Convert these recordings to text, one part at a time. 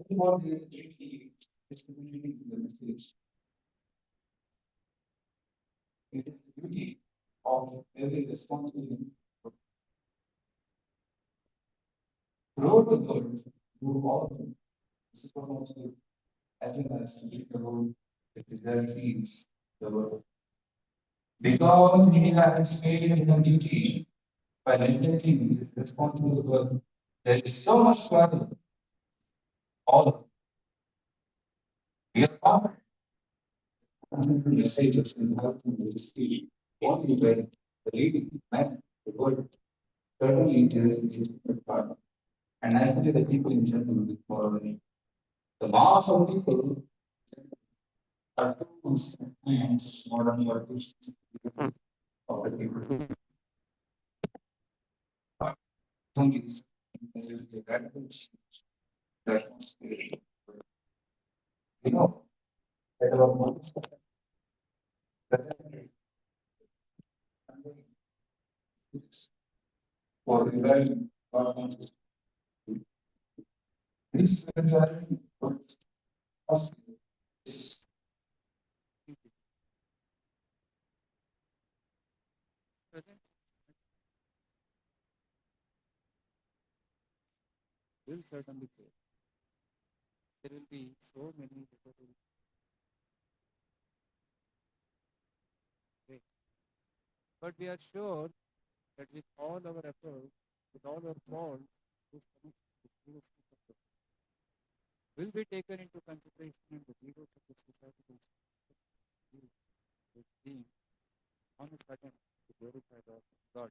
What there is a duty is communicating the message. It is the duty of every responsible individual throughout the world, who all is responsible as well as to take the role that Israel leads the world. Because India has failed in her duty by neglecting this responsible work, there is so much struggle. All we are confident messages will help them to see only when the leading man, the world, certainly is a part. And actually, the people in general will follow me. The mass of people are too and modern politicians of the people. Only there will be a radical change that was created. You know, that our minds are presently for reviving our consciousness. This reviving works is present will certainly fail. There will be so many different ways. But we are sure that with all our efforts, with all our faults, this connection will be taken into consideration in the leaders of the society will being honest attempt to glorify the God.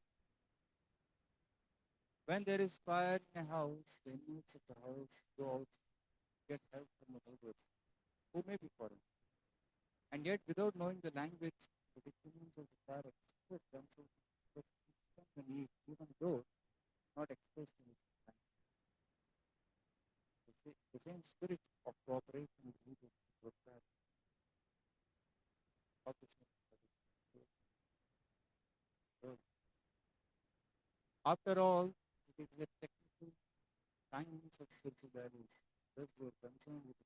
When there is fire in a house, the inmates of the house go out to get help from the neighbors, who may be foreign. And yet, without knowing the language, the victims of the fire express themselves the need, even though not expressed in its language. The same spirit of cooperation is needed to protect after all, it is a technical science of spiritual values. Thus, we are concerned with the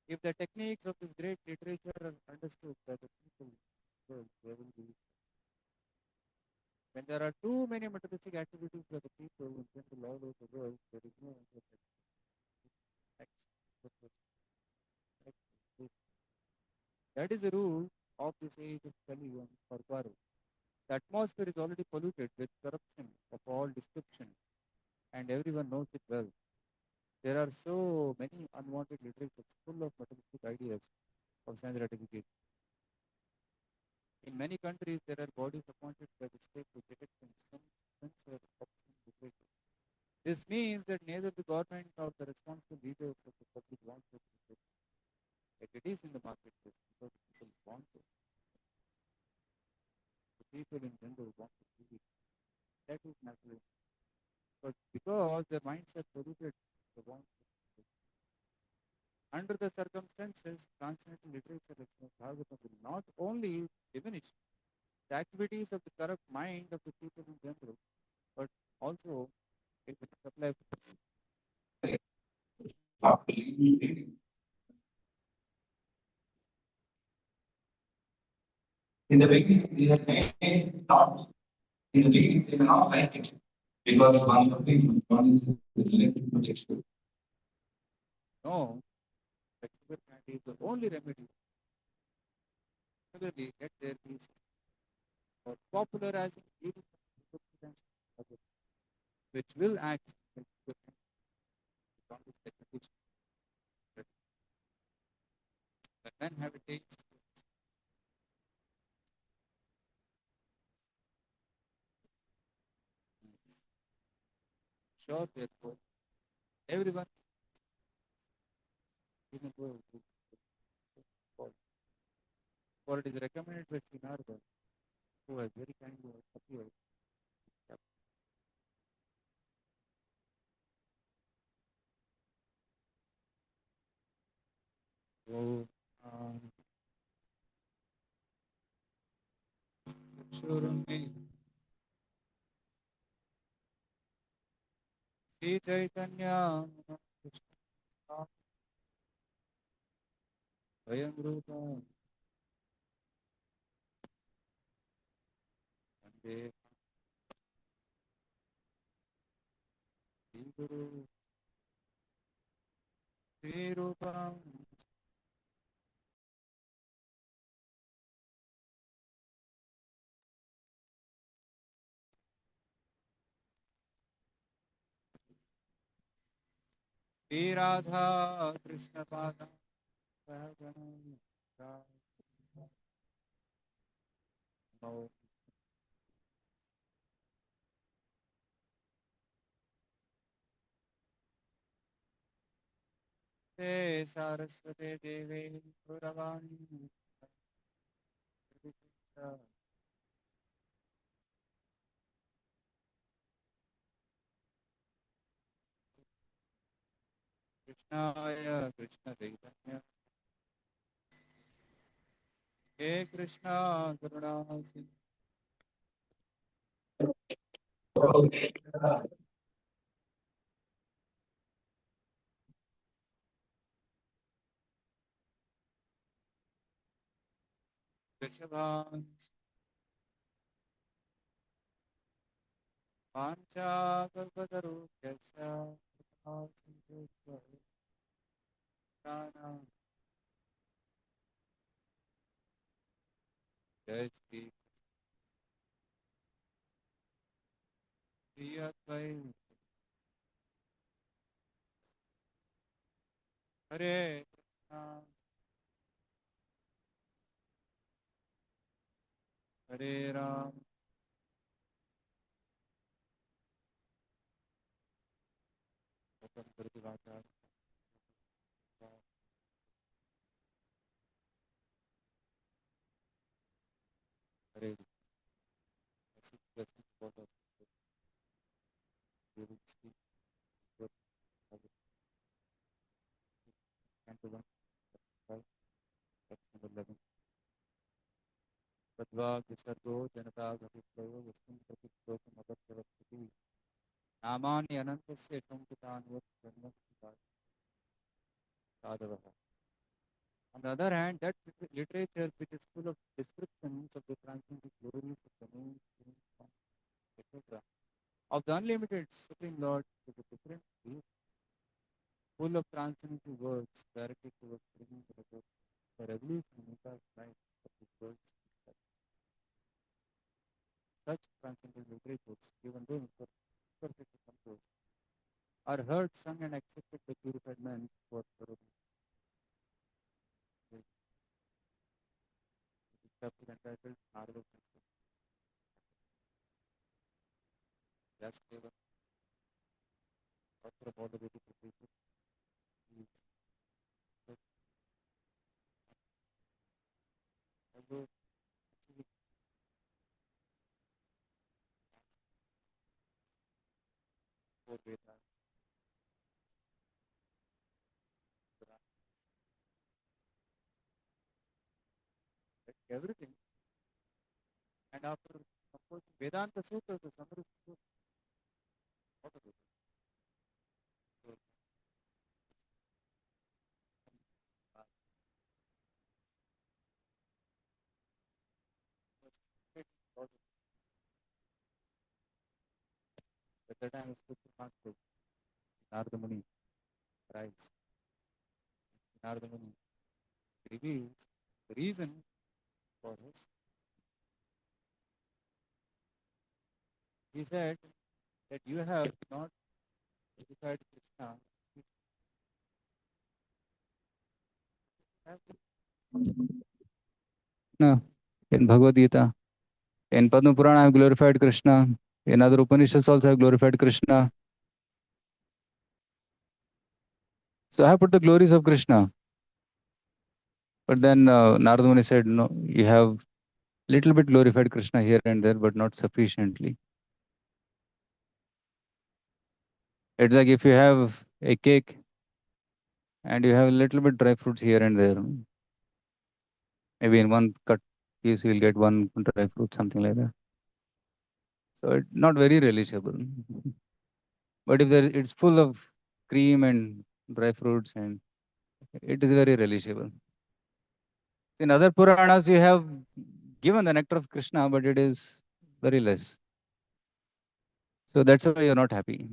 if the techniques of this great literature are understood by the people, well, there will be. When there are too many materialistic activities by the people in general all over the world, there is no that is the rule of this age of Kali and Parvaro. The atmosphere is already polluted with corruption of all description, and everyone knows it well. There are so many unwanted literatures full of materialistic ideas of science ratification. In many countries, there are bodies appointed by the state to detect and censor obscene literature. This means that neither the government nor the responsible leaders of the public want to literature. Like it is in the marketplace because people want it. The people in general want to read it. That is natural. But because their minds are polluted, they want to. Under the circumstances, transcendental literature like Bhagavata will not only diminish the activities of the corrupt mind of the people in general, but also it will supply in the beginning, they may not. In the beginning, they may not like it because one of the one is related to texture. No, texture candy is the only remedy. Similarly, let there be for popularizing reading which will act like the strongest technical when men have a taste. Sure, therefore, everyone in the world will follow. For it is recommended by Srinarva, who has very kindly appeared. So, sure, Shri Chaitanya Krishna Swayam Rupa Vande Shri Guru Shri Rupa Shri Radha Krishna Pada Sahajanam Namo Te Saraswate Deve Gauravani Krishnaya Krishna Chaitanya He Krishna Karuna Sindhu Vrishabhan Pancha Kalpataru Kesha Prana Jai Shri Krishna Advai Hare Krishna Hare Ram Hare Hare Six blessings for the we will speak what Canto 1, 5, text number 11. Tadva Visargo Janata Gatitvaya Vastum Pratikshokam Agatravastiti Namani Anantasya Shankitanvat Janmat Sadhavaha. On the other hand, that literature which is full of descriptions of the transcendental glories of the moon, etc., of the unlimited Supreme Lord with a different view, full of transcendental words directed towards bringing the revolution in the life of the words. Such transcendental literatures, even though perfectly composed, are heard, sung, and accepted by purified men for thoroughly. This chapter entitled Narada Yasdeva, author of all the Vedic literature, is although actually four Vedas, everything, and after composing Vedanta Sutras, the summary is out of it. So, at that time, I spoke to Master Narada Muni, arrives. Narada Muni reveals the reason for this. He said that you have not glorified Krishna. No, in Bhagavad Gita, in Padma Purana, I have glorified Krishna. In other Upanishads also, I have glorified Krishna. So I have put the glories of Krishna. But then Narada Muni said, no, you have little bit glorified Krishna here and there, but not sufficiently. It's like if you have a cake and you have a little bit dry fruits here and there, maybe in one cut piece you will get one dry fruit, something like that. So it's not very relishable. But if there, it's full of cream and dry fruits, and it is very relishable. In other Puranas, you have given the nectar of Krishna, but it is very less. So that's why you're not happy.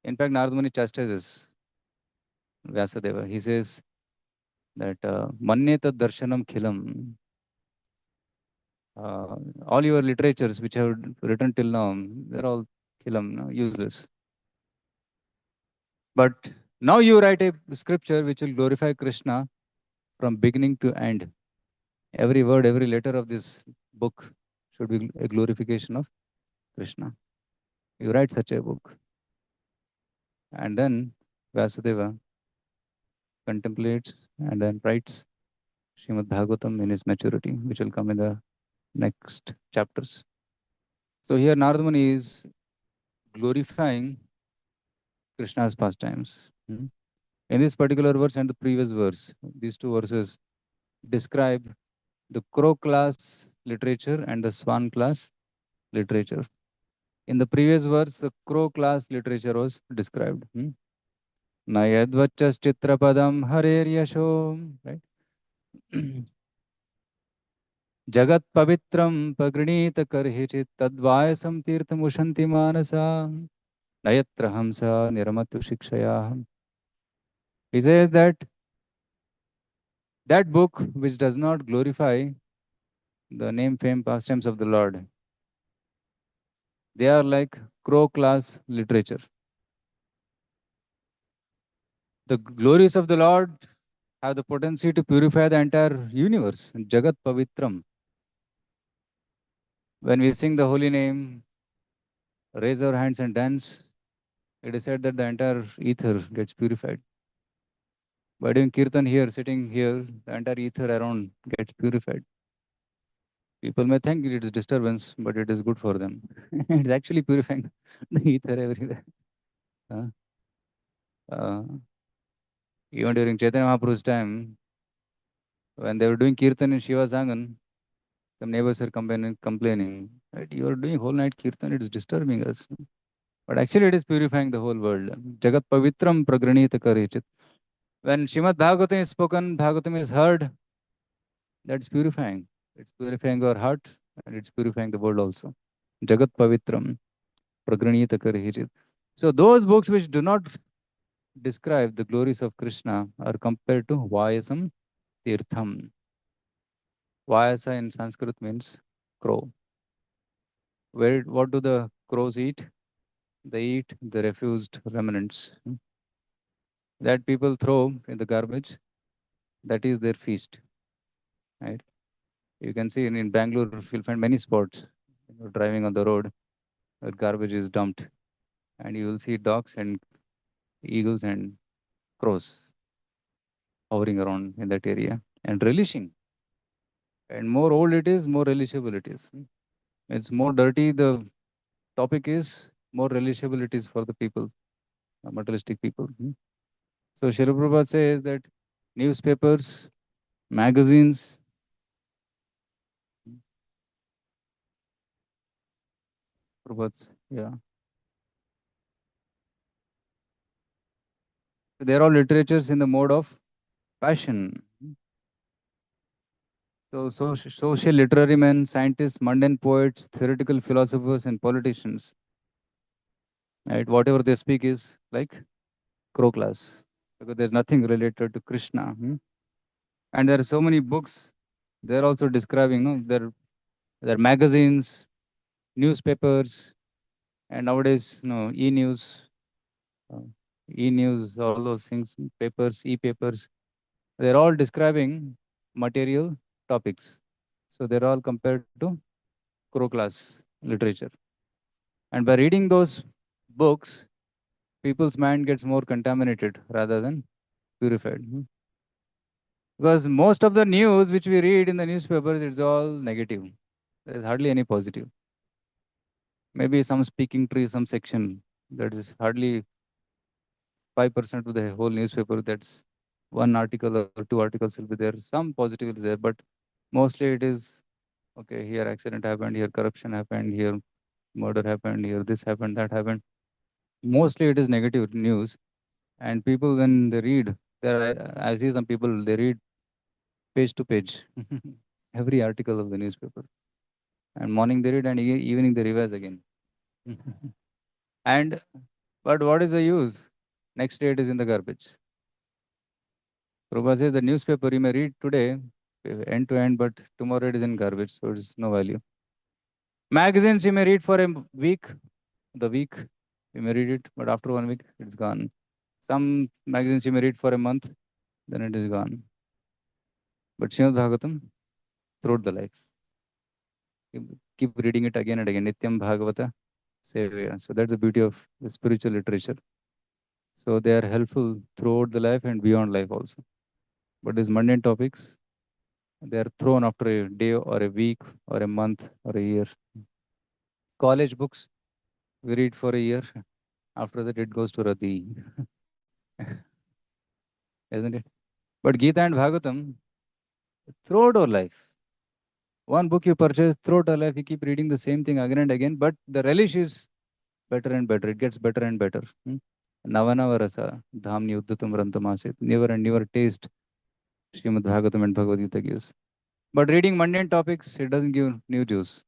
In fact, Narada Muni chastises Vyasadeva. He says that Manyeta Darshanam Khilam, uh, all your literatures which have written till now, they're all khilam, no, useless. But now you write a scripture which will glorify Krishna from beginning to end. Every word, every letter of this book should be a glorification of Krishna. You write such a book. And then Vyasadeva contemplates and then writes Srimad Bhagavatam in his maturity, which will come in the next chapters. So here Narada Muni is glorifying Krishna's pastimes. In this particular verse and the previous verse, these two verses describe the crow class literature and the swan class literature. In the previous verse, the crow class literature was described. Nayadvachas chitrapadam harer yasho. Right? Jagat pavitram pagrinita karhichit tadvayasam tirthamushanti manasa. Nayatra hamsa niramatu shikshaya. He says that that book which does not glorify the name, fame, pastimes of the Lord, they are like crow class literature. The glories of the Lord have the potency to purify the entire universe. Jagat Pavitram. When we sing the holy name, raise our hands and dance, it is said that the entire ether gets purified. By doing kirtan here, sitting here, the entire ether around gets purified. People may think it is disturbance, but it is good for them. It's actually purifying the ether everywhere. Uh, uh, Even during Chaitanya Mahaprabhu's time, when they were doing kirtan in Shiva Zangan, some neighbors are complaining that you are doing whole night kirtan, it is disturbing us. But actually, it is purifying the whole world. Jagat Pavitram Pragranita Karichit. When Shrimad Bhagavatam is spoken, Bhagavatam is heard, that's purifying. It's purifying our heart and it's purifying the world also. Jagat Pavitram Pragranita Karichit. So, those books which do not describe the glories of Krishna are compared to Vayasam Tirtham. Vayasa in Sanskrit means crow. What do the crows eat? They eat the refused remnants that people throw in the garbage. That is their feast. Right? You can see in Bangalore, you'll find many spots. Driving on the road, where garbage is dumped, and you will see dogs and eagles and crows hovering around in that area and relishing. And more old it is, more relishable it is. It's more dirty the topic is, more relishable it is for the people, materialistic people. So Srila Prabhupada says that newspapers, magazines, Prabhupada's, yeah, they're all literatures in the mode of passion. So social literary men, scientists, mundane poets, theoretical philosophers, and politicians, right? Whatever they speak is like crow class because there's nothing related to Krishna. And there are so many books. They're also describing, no, their magazines, newspapers, and nowadays, e-news, uh, e-news, all those things, papers, e-papers. They're all describing material topics. So they're all compared to crow class literature. And by reading those books, people's mind gets more contaminated rather than purified. Because most of the news which we read in the newspapers, it's all negative. There's hardly any positive. Maybe some speaking tree, some section that is hardly 5% of the whole newspaper. That's one article or two articles will be there. Some positive is there, but mostly it is okay. Here accident happened. Here corruption happened. Here murder happened here, this happened, that happened. Mostly it is negative news, and people when they read, there I see some people they read page to page every article of the newspaper, and morning they read and evening they revise again. And but what is the use? Next day it is in the garbage. Prabhupada says the newspaper you may read today end to end, but tomorrow it is in garbage, so it is no value. Magazines you may read for a week, the week you may read it, but after 1 week it's gone. Some magazines you may read for a month, then it is gone. But Srimad Bhagavatam throughout the life, keep reading it again and again. Nityam Bhagavata Sevaya. So that's the beauty of the spiritual literature. So they are helpful throughout the life and beyond life also. But these mundane topics, they are thrown after a day or a week or a month or a year. College books, we read for a year. After that, it goes to Rati, isn't it? But Gita and Bhagavatam, throughout our life, one book you purchase, throughout our life, you keep reading the same thing again and again, but the relish is better and better. It gets better and better. Navanava rasa, dhamni uddatam rantamasit. Never and never taste Srimad Bhagavatam and Bhagavad Gita gives. But reading mundane topics, it doesn't give new juice.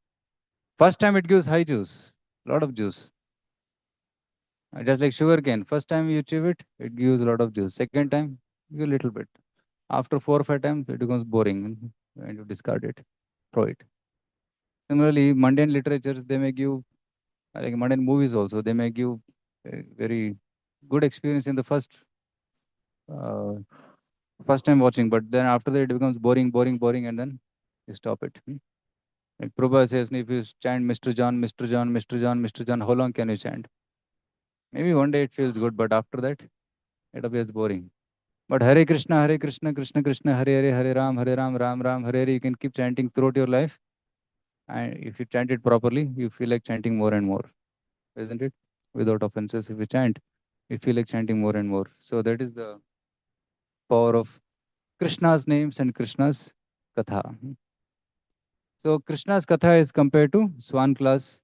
First time it gives high juice, lot of juice. Just like sugar cane. First time you chew it, it gives a lot of juice. Second time, give a little bit. After 4 or 5 times, it becomes boring and you discard it, throw it. Similarly, mundane literatures, they may give, like mundane movies also, they may give a very good experience in the uh, first time watching, but then after that it becomes boring, boring, boring, and then you stop it. Like Prabhupada says, if you chant Mr. John, Mr. John, Mr. John, Mr. John, how long can you chant? Maybe one day it feels good, but after that it appears boring. But Hare Krishna, Krishna Krishna, Hare Hare, Hare Ram, Ram Ram, Hare Hare, you can keep chanting throughout your life. And if you chant it properly, you feel like chanting more and more, isn't it? Without offenses, if you chant, you feel like chanting more and more. So that is the power of Krishna's names and Krishna's Katha. So Krishna's Katha is compared to Swan class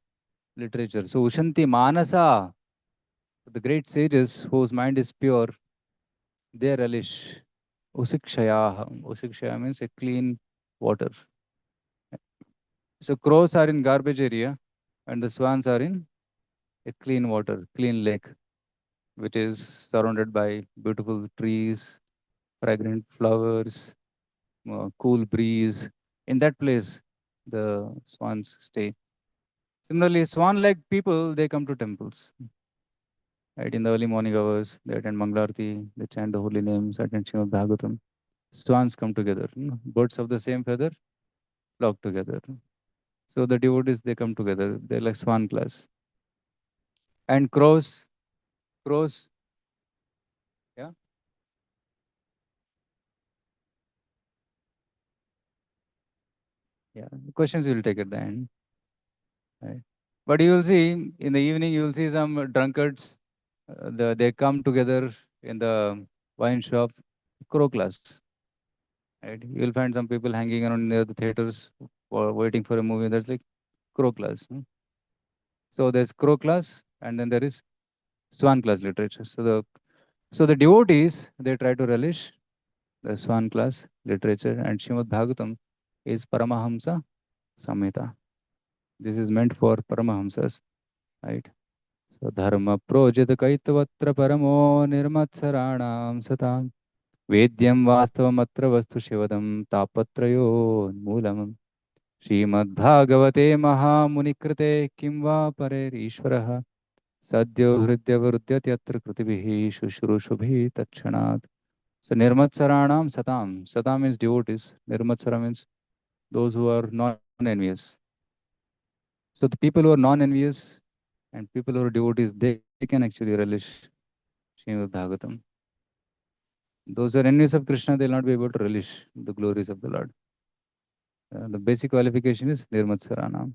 literature. So Ushanti Manasa, the great sages whose mind is pure, they relish Usikshaya. Usikshaya means a clean water. So crows are in garbage area and the swans are in a clean water, clean lake, which is surrounded by beautiful trees, fragrant flowers, cool breeze. In that place, the swans stay. Similarly, swan-like people, they come to temples. Right, in the early morning hours, they attend Mangalarti, they chant the holy names, attend Srimad Bhagavatam. Swans come together. Birds of the same feather flock together. So the devotees, they come together. They're like swan class. And crows, yeah, yeah. Questions you will take at the end. Right. But you will see in the evening, you will see some drunkards. They come together in the wine shop, crow class. Right. You will find some people hanging around near the theaters or waiting for a movie. That's like crow class. So there's crow class, and then there is swan class literature. So the devotees, they try to relish the swan class literature, and Srimad Bhagavatam is Paramahamsa Samhita. This is meant for Paramahamsas, right? So dharma projita kaitavatra paramo nirmatsaranam satam vedyam vastavamatra vastu shivadam tapatrayo moolam श्रीमद्भागवते महामुनिकृते किं वा परेरीश्वरः सद्यो हृद्यवरुध्यत्यत्र कृतिभिः शुश्रूषुभिः तत्क्षणात्. So nirmatsaranam satam. Satam means devotees. Nirmatsara means those who are non-envious. So the people who are non-envious and people who are devotees, they can actually relish Srimad Bhagavatam. Those who are envious of Krishna, they'll not be able to relish the glories of the Lord. The basic qualification is nirmatsaranam.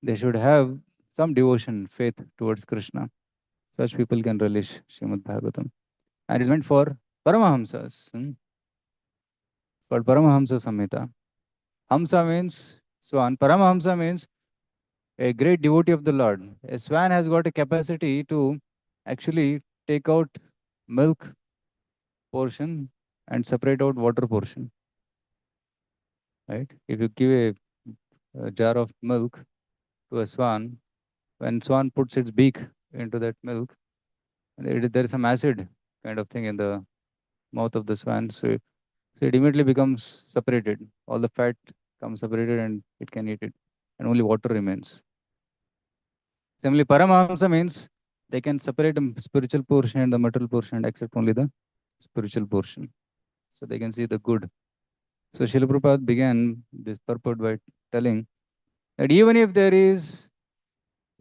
They should have some devotion, faith towards Krishna. Such people can relish Srimad Bhagavatam. And it is meant for Paramahamsas, called Paramahamsa Samhita. Hamsa means swan. Paramahamsa means a great devotee of the Lord. A swan has got a capacity to actually take out milk portion and separate out water portion. Right? If you give a jar of milk to a swan, when swan puts its beak into that milk, there is some acid kind of thing in the mouth of the swan. So it immediately becomes separated. All the fat comes separated and it can eat it, and only water remains. Similarly, Paramahamsa means they can separate the spiritual portion and the material portion and accept only the spiritual portion. So they can see the good. So Srila Prabhupada began this purport by telling that even if there is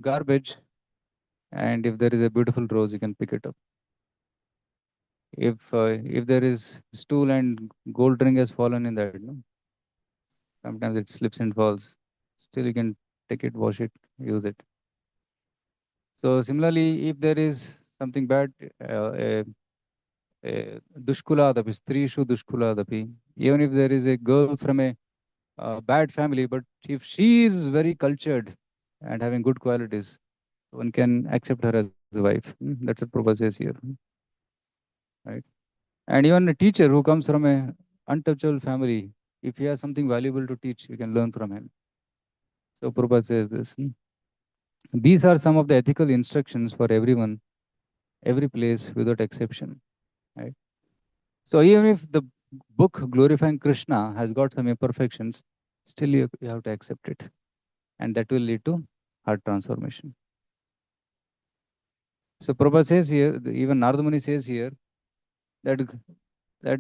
garbage and if there is a beautiful rose, you can pick it up. If there is stool and gold ring has fallen in that, no? Sometimes it slips and falls. Still, you can take it, wash it, use it. So similarly, if there is something bad, dushkuladapi, strishu dushkuladapi, even if there is a girl from a bad family, but if she is very cultured and having good qualities, one can accept her as a wife. That's what Prabhupada says here, right? And even a teacher who comes from a untouchable family, if he has something valuable to teach, we can learn from him. So Prabhupada says this. These are some of the ethical instructions for everyone, every place without exception. Right? So even if the book glorifying Krishna has got some imperfections, still you have to accept it. And that will lead to heart transformation. So Prabhupada says here, even Narada Muni says here, that, that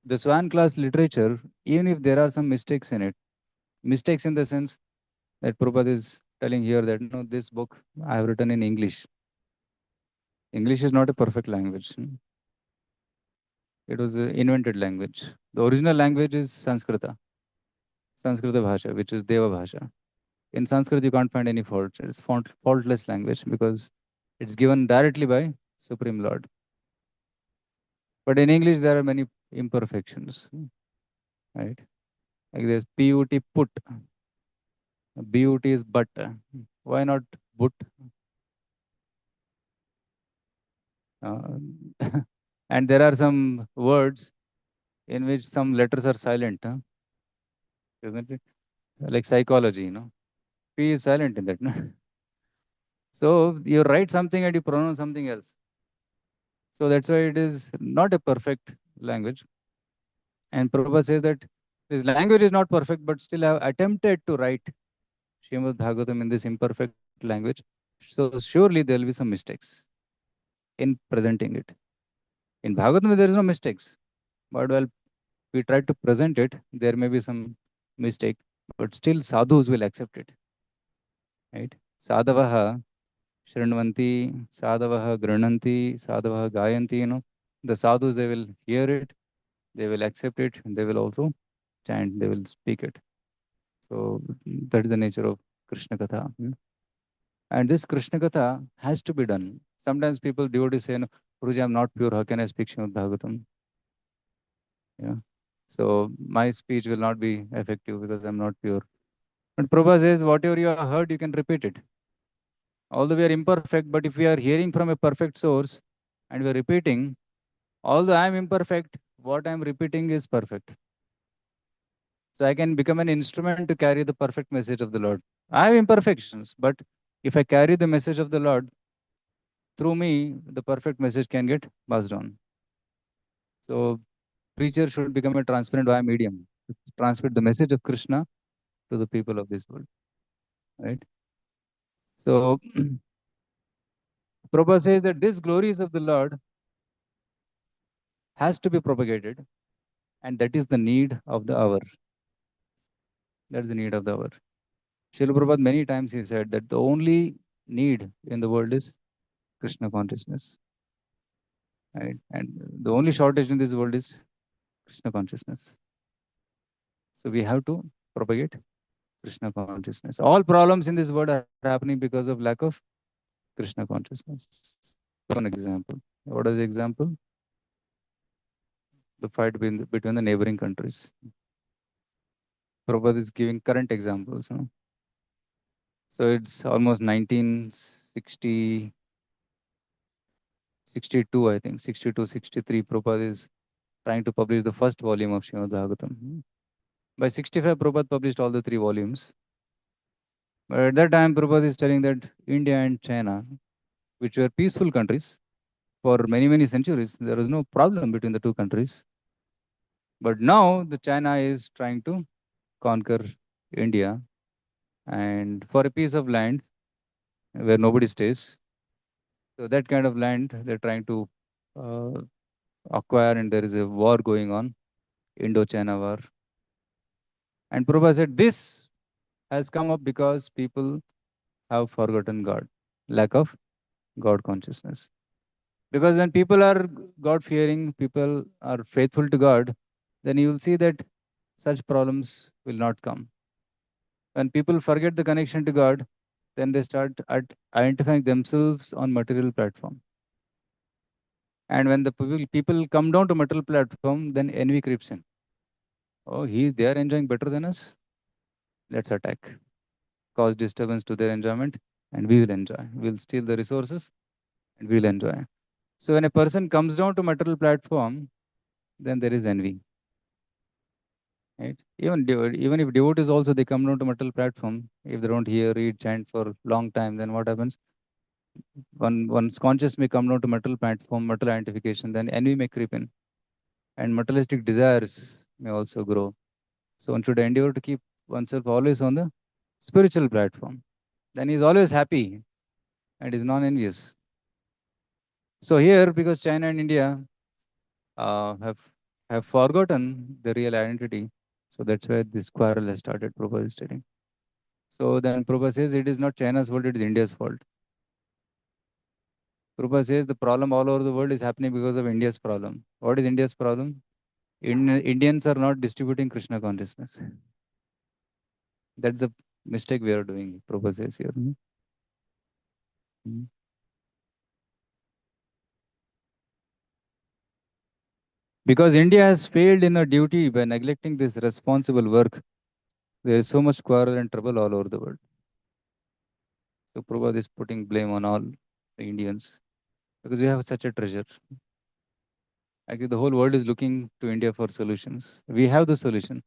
the Swan class literature, even if there are some mistakes in it, mistakes in the sense that Prabhupada is telling here that no, this book I have written in English. English is not a perfect language. It was an invented language. The original language is Sanskrita, Sanskrita Bhasha, which is Deva Bhasha. In Sanskrit, you can't find any fault. It's faultless language because it's given directly by Supreme Lord. But in English, there are many imperfections, right? Like there's put, but is but. Why not but? Uh, and there are some words in which some letters are silent, huh? Isn't it? Like psychology, P is silent in that. No? So you write something and you pronounce something else. So that's why it is not a perfect language. And Prabhupada says that this language is not perfect, but still have attempted to write Srimad Bhagavatam in this imperfect language. So surely there will be some mistakes in presenting it. In Bhagavatam, there is no mistakes. But while we try to present it, there may be some mistake, but still sadhus will accept it. Right? Sadhavaha Shrinvanti, Sadhavaha Grananti, Sadhavaha Gayanti, the sadhus, they will hear it, they will accept it, and they will also chant, they will speak it. So that is the nature of Krishna Katha. And this Krishna Katha has to be done. Sometimes people, devotees say, no, Guruji, I'm not pure, how can I speak Srimad Bhagavatam? Yeah. So my speech will not be effective because I'm not pure. But Prabhupada says, whatever you have heard, you can repeat it. Although we are imperfect, but if we are hearing from a perfect source and we are repeating, although I am imperfect, what I am repeating is perfect. So I can become an instrument to carry the perfect message of the Lord. I have imperfections, but if I carry the message of the Lord, through me, the perfect message can get passed on. So preacher should become a transparent via medium, to transmit the message of Krishna to the people of this world. Right? So Prabhupada says that this glories of the Lord has to be propagated, and that is the need of the hour. That's the need of the hour. Srila Prabhupada many times he said that the only need in the world is Krishna consciousness. Right? And the only shortage in this world is Krishna consciousness. So we have to propagate Krishna consciousness. All problems in this world are happening because of lack of Krishna consciousness. One example. What is the example? The fight between the neighboring countries. Prabhupada is giving current examples. So it's almost 1960, 62, I think, 62, 63. Prabhupada is trying to publish the first volume of Srimad Bhagavatam. By 65, Prabhupada published all the three volumes. But at that time, Prabhupada is telling that India and China, which were peaceful countries for many, many centuries, there was no problem between the two countries. But now the China is trying to conquer India, and for a piece of land where nobody stays. So that kind of land they're trying to uh, acquire, and there is a war going on, Indo-China war. And Prabhupada said this has come up because people have forgotten God, lack of God consciousness. Because when people are God fearing, people are faithful to God, then you will see that such problems will not come. When people forget the connection to God, then they start identifying themselves on material platform. And when the people come down to material platform, then envy creeps in. Oh, they are enjoying better than us. Let's attack, cause disturbance to their enjoyment, and we will enjoy. We'll steal the resources, and we'll enjoy. So when a person comes down to material platform, then there is envy. Right? Even if devotees also they come down to material platform, if they don't hear, read, chant for long time, then what happens? One's conscious may come down to material platform, material identification, then envy may creep in, and materialistic desires may also grow. So one should endeavor to keep oneself always on the spiritual platform. Then he is always happy and is non-envious. So here, because China and India uh, have have forgotten the real identity, so that's why this quarrel has started. Prabhupada is stating. So then Prabhupada says it is not China's fault; it is India's fault. Prabhupada says the problem all over the world is happening because of India's problem. What is India's problem? Indians are not distributing Krishna consciousness. That's the mistake we are doing. Prabhupada says here. Mhm. Because India has failed in her duty by neglecting this responsible work, there is so much quarrel and trouble all over the world. So Prabhupada is putting blame on all the Indians because we have such a treasure. Actually, the whole world is looking to India for solutions. We have the solution,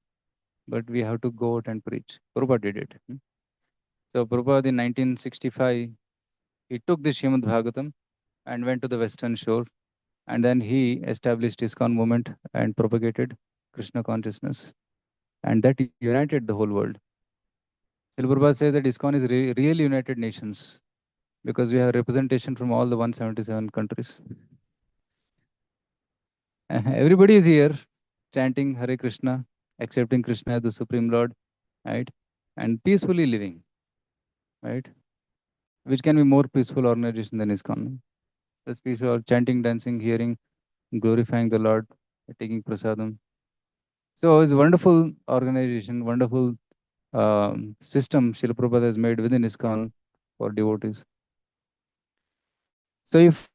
but we have to go out and preach. Prabhupada did it. So Prabhupada in 1965, he took the Srimad Bhagavatam and went to the western shore, and then he established ISKCON movement and propagated Krishna consciousness, and that united the whole world. Srila Prabhupada says that ISKCON is really united nations because we have representation from all the 177 countries. Everybody is here chanting Hare Krishna, accepting Krishna as the Supreme Lord, right? And peacefully living, right? Which can be more peaceful organization than ISKCON? Just peaceful chanting, dancing, hearing, glorifying the Lord, taking prasadam. So it's a wonderful organization, wonderful system Srila Prabhupada has made within ISKCON for devotees. So if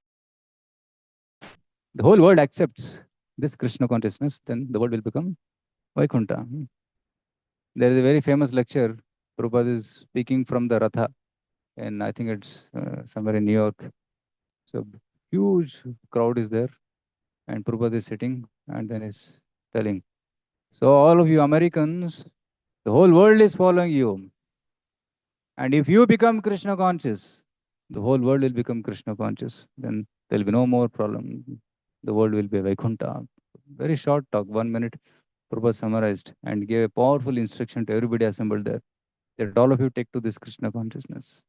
the whole world accepts this Krishna consciousness, then the world will become Vaikuntha. There is a very famous lecture. Prabhupada is speaking from the Ratha, and I think it's somewhere in New York. So huge crowd is there, and Prabhupada is sitting, and then is telling, so all of you Americans, the whole world is following you. And if you become Krishna conscious, the whole world will become Krishna conscious. Then there'll be no more problem. The world will be Vaikuntha. Very short talk, 1 minute. Prabhupada summarized and gave a powerful instruction to everybody assembled there that all of you take to this Krishna consciousness.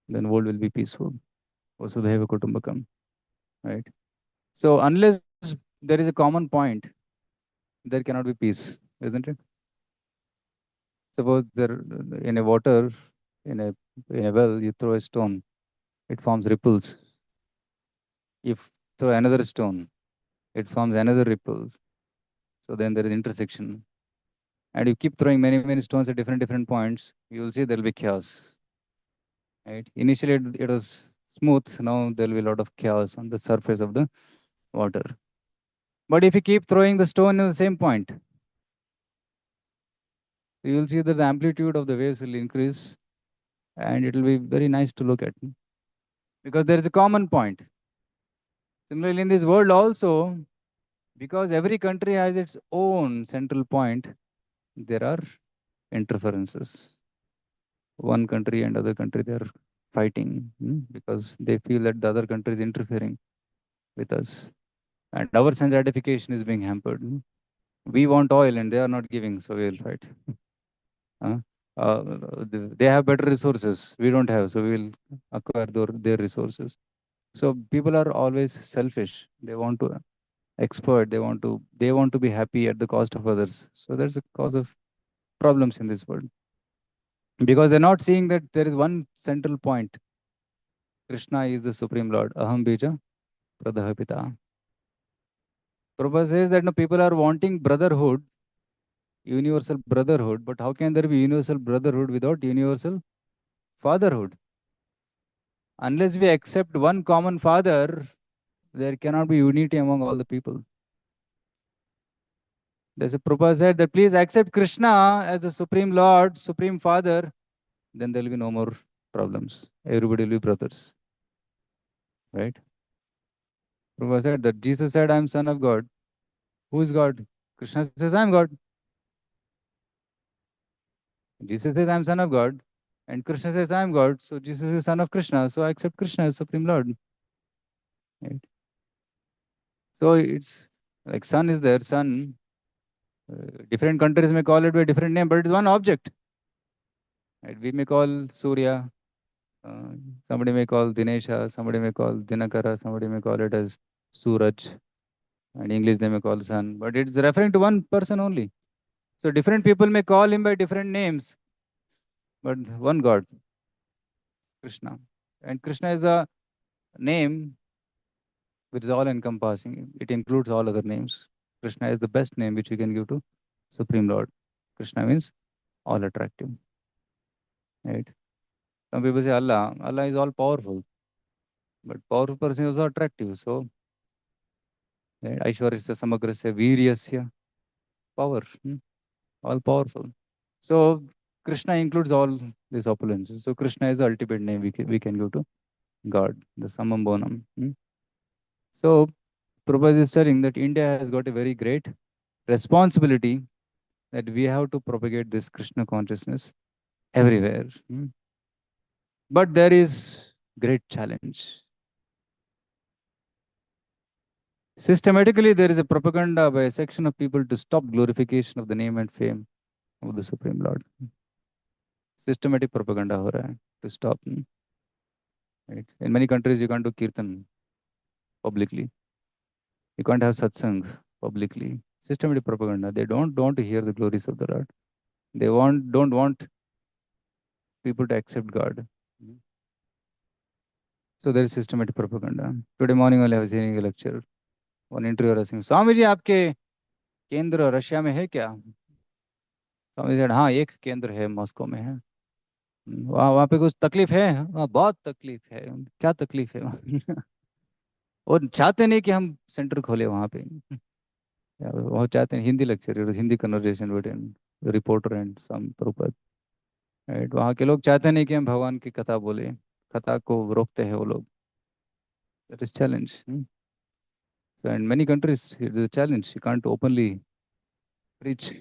Then world will be peaceful. Vasudhaiva Kutumbakam. Right? So unless there is a common point, there cannot be peace, isn't it? Suppose there in a water, in a in a well, you throw a stone, it forms ripples. If throw another stone, it forms another ripple. So then there is intersection. And you keep throwing many, many stones at different points, you will see there will be chaos. Right? Initially it was smooth, now there will be a lot of chaos on the surface of the water. But if you keep throwing the stone in the same point, you will see that the amplitude of the waves will increase and it will be very nice to look at, because there is a common point. Similarly, in this world also, because every country has its own central point, there are interferences. One country and other country, they are fighting, because they feel that the other country is interfering with us, and our sense gratification is being hampered. We want oil and they are not giving, so we will fight. Uh, they have better resources, we don't have, so we will acquire their resources. So people are always selfish. They want to exploit. They want to be happy at the cost of others. So that's the cause of problems in this world, because they're not seeing that there is one central point. Krishna is the supreme Lord. Aham bija pradha pita. Prabhupada says that no, people are wanting brotherhood, universal brotherhood, but how can there be universal brotherhood without universal fatherhood? Unless we accept one common father, there cannot be unity among all the people. There's a Prabhupada said that please accept Krishna as the supreme Lord, supreme Father, then there will be no more problems. Everybody will be brothers, right? Prabhupada said that Jesus said, I am Son of God. Who is God? Krishna says, I am God. Jesus says, I am Son of God. And Krishna says, I am God. So Jesus is Son of Krishna. So I accept Krishna as Supreme Lord. Right? So it's like sun is there, sun. Different countries may call it by a different name, but it is one object. Right? We may call Surya, uh, somebody may call Dinesha, somebody may call Dinakara, somebody may call it as Suraj. In English, they may call sun, but it's referring to one person only. So different people may call him by different names, but one God, Krishna. And Krishna is a name which is all encompassing. It includes all other names. Krishna is the best name which you can give to Supreme Lord. Krishna means all attractive. Right? Some people say Allah. Allah is all powerful, but powerful person is also attractive. So right? Aishwarya Samagrasya Viryasya, power, all powerful. So Krishna includes all these opulences. So Krishna is the ultimate name we can give to God, the Samam Bonam. So Prabhupada is telling that India has got a very great responsibility, that we have to propagate this Krishna consciousness everywhere. But there is great challenge. Systematically, there is a propaganda by a section of people to stop glorification of the name and fame of the Supreme Lord. Systematic propaganda ho raha hai to stop. Right? In many countries, you can't do kirtan publicly. You can't have satsang publicly. Systematic propaganda. They don't want to hear the glories of the Lord. They don't want people to accept God. So there is systematic propaganda. Today morning only I was hearing a lecture. One interviewer asking, Swami ji आपके केंद्र Russia में है क्या? स्वामी said, हाँ एक केंद्र है Moscow में है. वहाँ वहाँ पे कुछ तकलीफ है? हाँ बहुत तकलीफ है. क्या तकलीफ है? वो चाहते नहीं कि हम सेंटर खोले वहाँ पे. वो चाहते हैं Hindi lecture, Hindi conversation between reporter and some proper. Right? वहाँ के लोग चाहते नहीं कि हम भगवान की कथा बोले. कथा को रोकते हैं वो लोग. That is challenge. So in many countries, it is a challenge. You can't openly preach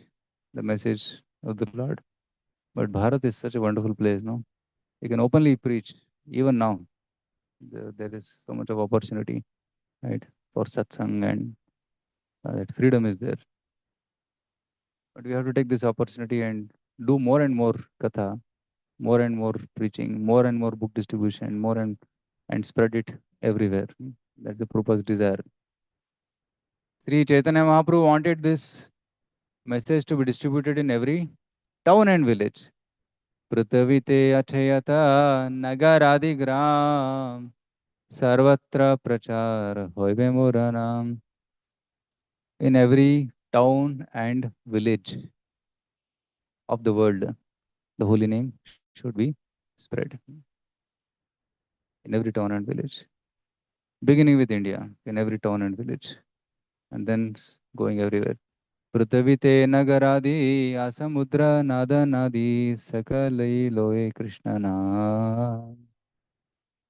the message of the Lord. But Bharat is such a wonderful place, no? You can openly preach. Even now, there is so much of opportunity, right, for satsang, and that freedom is there. But we have to take this opportunity and do more and more katha, more and more preaching, more and more book distribution, more and spread it everywhere. That's the Prabhupada's desire. Sri Chaitanya Mahaprabhu wanted this message to be distributed in every town and village. पृथ्वीते अचयत नगरादिग्राम सर्वत्र प्रचार होइबे मोर नाम. In every town and village of the world, the holy name should be spread. In every town and village, beginning with India, in every town and village, and then going everywhere. पृथ्वी ते नगरादि आसमुद्र नादनादि सकलै लोये कृष्ण नाम.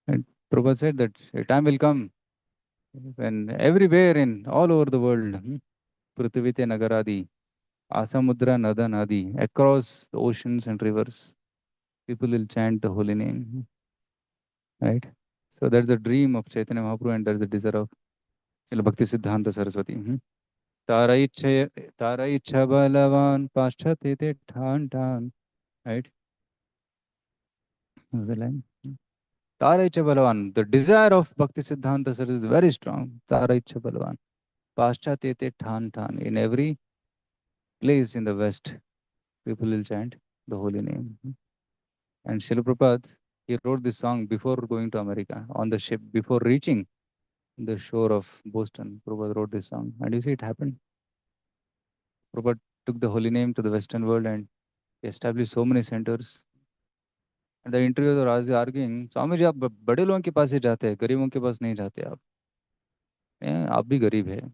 And Prabhupada said that a time will come when everywhere in all over the world, Prithvi te nagaradi, Asamudra Nadanadi, across the oceans and rivers, people will chant the holy name, right? So that's the dream of Chaitanya Mahaprabhu and that's the desire of Srila Bhakti Siddhanta Saraswati. Tara ichha Tara ichha balavan paschate te than than, right? What was the line? Tara ichha balavan. The desire of Bhakti Siddhanta Saraswati is very strong. Tara ichha balavan. Paschate te than than. In every place in the West, people will chant the holy name. And Srila Prabhupada, he wrote this song before going to America on the ship, before reaching the shore of Boston. Prabhupada wrote this song. And you see, it happened. Prabhupada took the holy name to the Western world and established so many centers. And the interviewers were arguing, Swami ji आप बड़े लोगों के पास ही जाते हैं, गरीबों के पास नहीं जाते आप. आप भी गरीब है.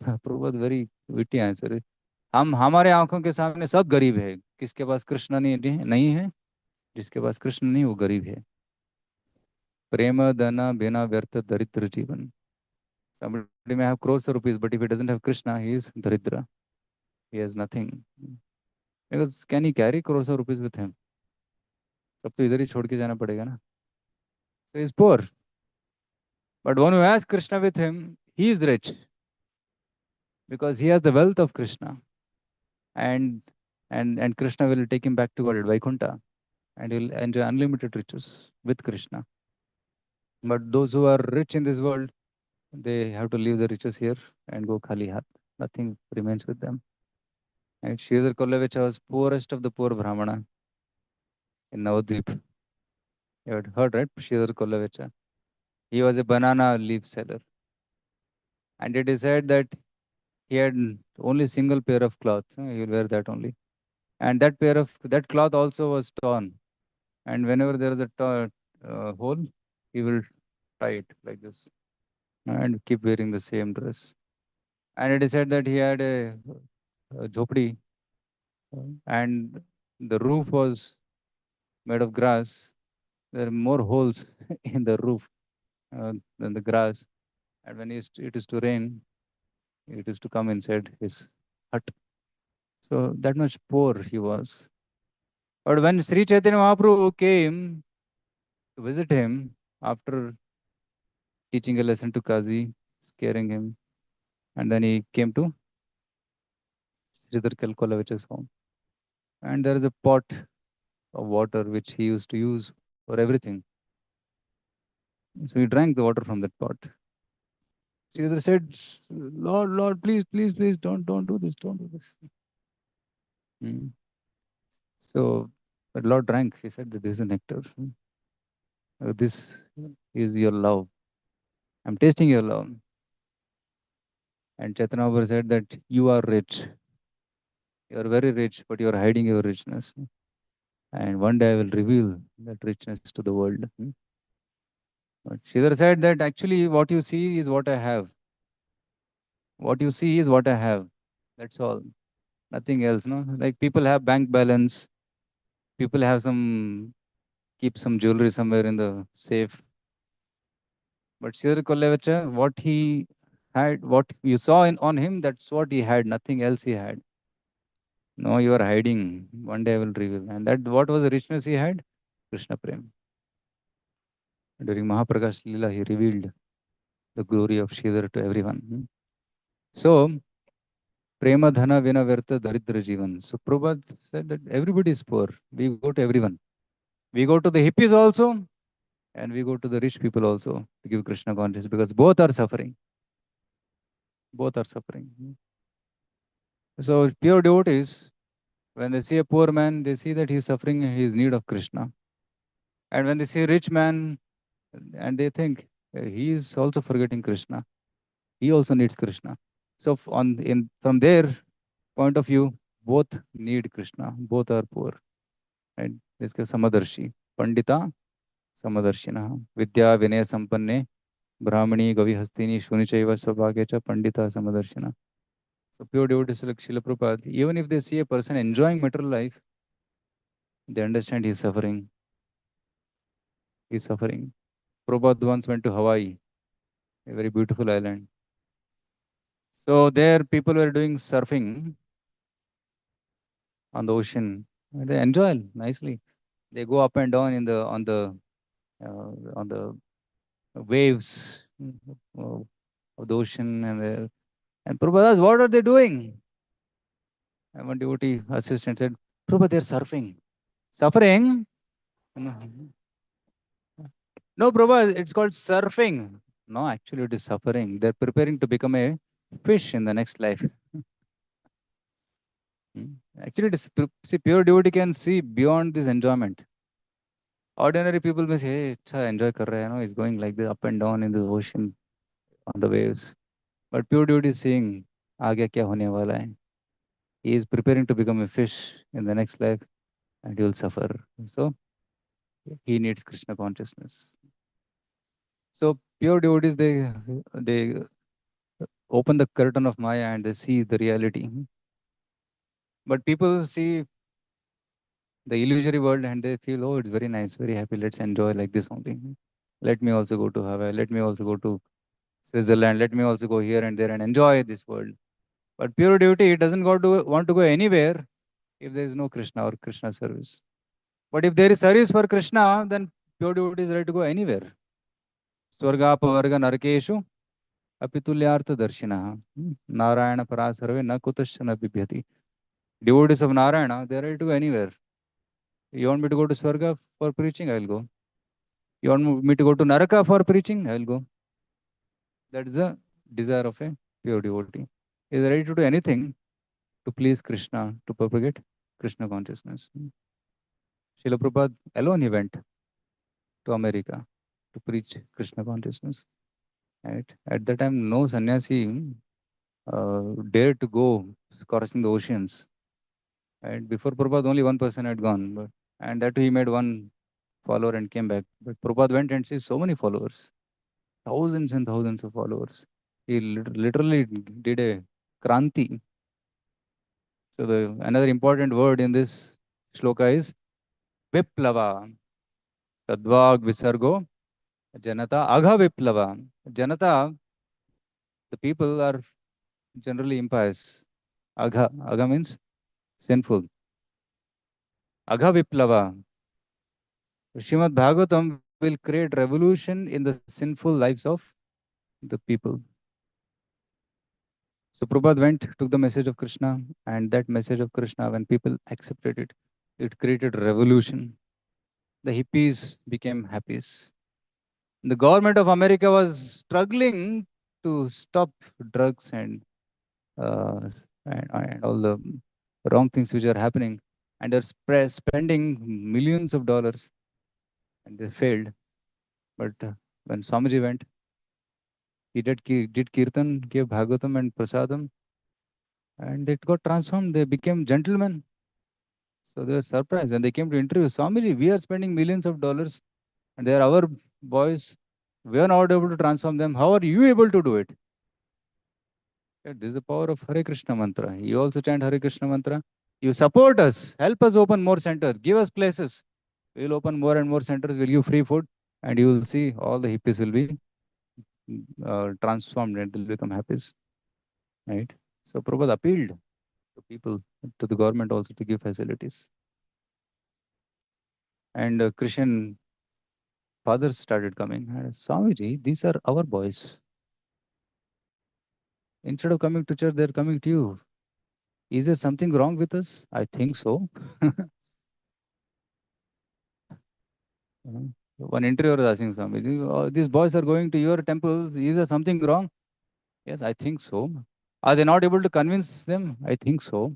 Prabhupada very witty answer. हम हमारे आंखों के सामने सब गरीब है. किसके पास कृष्ण नहीं है, जिसके पास कृष्ण नहीं वो गरीब है. प्रेम धन बिना व्यर्थ दरिद्र जीवन. Somebody may have crores of rupees, but if he doesn't have Krishna, he is daridra. He has nothing. Because can he carry crores of rupees with him? सब तो इधर ही छोड़ के जाना पड़ेगा ना. So he is poor. But one who has Krishna with him, he is rich because he has the wealth of Krishna, and and Krishna will take him back to world Vaikuntha, and he'll enjoy unlimited riches with Krishna. But those who are rich in this world, they have to leave the riches here and go khali hath. Nothing remains with them. And Sridhar Kollavicha was poorest of the poor Brahmana in Navadvip. You had heard, right? Sridhar Kollavicha. He was a banana leaf seller. And it is said that he had only single pair of cloth. He will wear that only. And that cloth also was torn. And whenever there is a hole, he will tie it like this and keep wearing the same dress. And it is said that he had a jhopdi, and the roof was made of grass. There are more holes in the roof than the grass. And when it is to rain, it is to come inside his hut. So that much poor he was. But when Sri Chaitanya Mahaprabhu came to visit him after teaching a lesson to Kazi, scaring him, and then he came to Sridhar Kalkolavich's home. And there is a pot of water which he used to use for everything. So he drank the water from that pot. Sridhar said, Lord, Lord, please, please, please, don't do this, don't do this. Mm. So, but Lord drank. He said that this is nectar. This is your love. I'm tasting your love. And Chaitanya Mahaprabhu said that you are rich. You are very rich, but you are hiding your richness. And one day I will reveal that richness to the world. But Sridhar said that actually what you see is what I have. What you see is what I have. That's all. Nothing else. No, like people have bank balance. People have keep some jewelry somewhere in the safe. But Sridhar Kollavicha, what he had, what you saw on him, that's what he had. Nothing else he had. No, you are hiding. One day I will reveal. And that what was the richness he had? Krishna Prem. During Mahaprakash Leela, he revealed the glory of Sridhar to everyone. So, Prema Dhana Vina Verta Daridra Jivan. So, Prabhupada said that everybody is poor. We go to everyone. We go to the hippies also, and we go to the rich people also to give Krishna consciousness because both are suffering. Both are suffering. So, pure devotees, when they see a poor man, they see that he is suffering and he is in need of Krishna. And when they see a rich man, and they think he is also forgetting Krishna. He also needs Krishna. So from their point of view, both need Krishna. Both are poor. And this is Samadarshi. Pandita Samadarshina. Vidya Vinaya Sampanne Brahmani, Gavihastini, Shunichaiva, Sabhagyacha, Pandita, Samadarshana. So pure devotees like Srila Prabhupada, even if they see a person enjoying material life, they understand he's suffering. He's suffering. Prabhupada once went to Hawaii, a very beautiful island. So there people were doing surfing on the ocean. And they enjoy nicely. They go up and down in the on the waves of the ocean, and Prabhupada asked, "What are they doing?" And one devotee assistant said, "Prabhupada, they're surfing." Suffering? No, no, Prabhupada, it's called surfing. No, actually, it is suffering. They're preparing to become a fish in the next life. Hmm. Actually, it is, see, pure devotee can see beyond this enjoyment. Ordinary people may say, hey, अच्छा, enjoy kar raha hai, no? He's going like this up and down in the ocean on the waves. But pure devotee is seeing, आगे क्या होने वाला है. He is preparing to become a fish in the next life and he will suffer. So he needs Krishna consciousness. So pure devotees, they open the curtain of Maya and they see the reality. But people see the illusory world and they feel, oh, it's very nice, very happy. Let's enjoy like this only. Let me also go to Hawaii. Let me also go to Switzerland. Let me also go here and there and enjoy this world. But pure devotee doesn't want to go anywhere if there is no Krishna or Krishna service. But if there is service for Krishna, then pure devotee is ready to go anywhere. Swarga pavarga narkeshu apitulyartha darshina. Narayana parasarve na kutashana bibhyati. Devotees of Narayana, they are ready to go anywhere. You want me to go to Swarga for preaching? I will go. You want me to go to Naraka for preaching? I will go. That is the desire of a pure devotee. He is ready to do anything to please Krishna, to propagate Krishna consciousness. Srila Prabhupada alone he went to America to preach Krishna consciousness. Right? At that time, no sannyasi dared to go crossing the oceans. Right? Before Prabhupada, only one person had gone, and that too he made one follower and came back. But Prabhupada went and see so many followers, thousands and thousands of followers. He literally did a kranti. So the another important word in this shloka is viplava. Tadvag visargo janata agha viplava. Janata, the people are generally impious. Agha means sinful. Agha viplava. Srimad Bhagavatam will create revolution in the sinful lives of the people. So Prabhupada went, took the message of Krishna, and that message of Krishna, when people accepted it, it created revolution. The hippies became happies. The government of America was struggling to stop drugs and all the wrong things which are happening, and they're spending millions of dollars, and they failed. But when Swamiji went, he did kirtan, gave Bhagavatam and Prasadam, and it got transformed. They became gentlemen. So they were surprised and they came to interview Swamiji. We are spending millions of dollars and they are our boys. We are not able to transform them. How are you able to do it? Yeah, this is the power of Hare Krishna mantra. You also chant Hare Krishna mantra. You support us. Help us open more centers. Give us places. We will open more and more centers. We'll give free food. And you will see all the hippies will be transformed and they'll become happies. Right? So Prabhupada appealed to people, to the government also to give facilities. And Christian fathers started coming. Swamiji, these are our boys. Instead of coming to church, they're coming to you. Is there something wrong with us? I think so. One interviewer was asking Swamiji, "Oh, these boys are going to your temples. Is there something wrong?" Yes, I think so. Are they not able to convince them? I think so.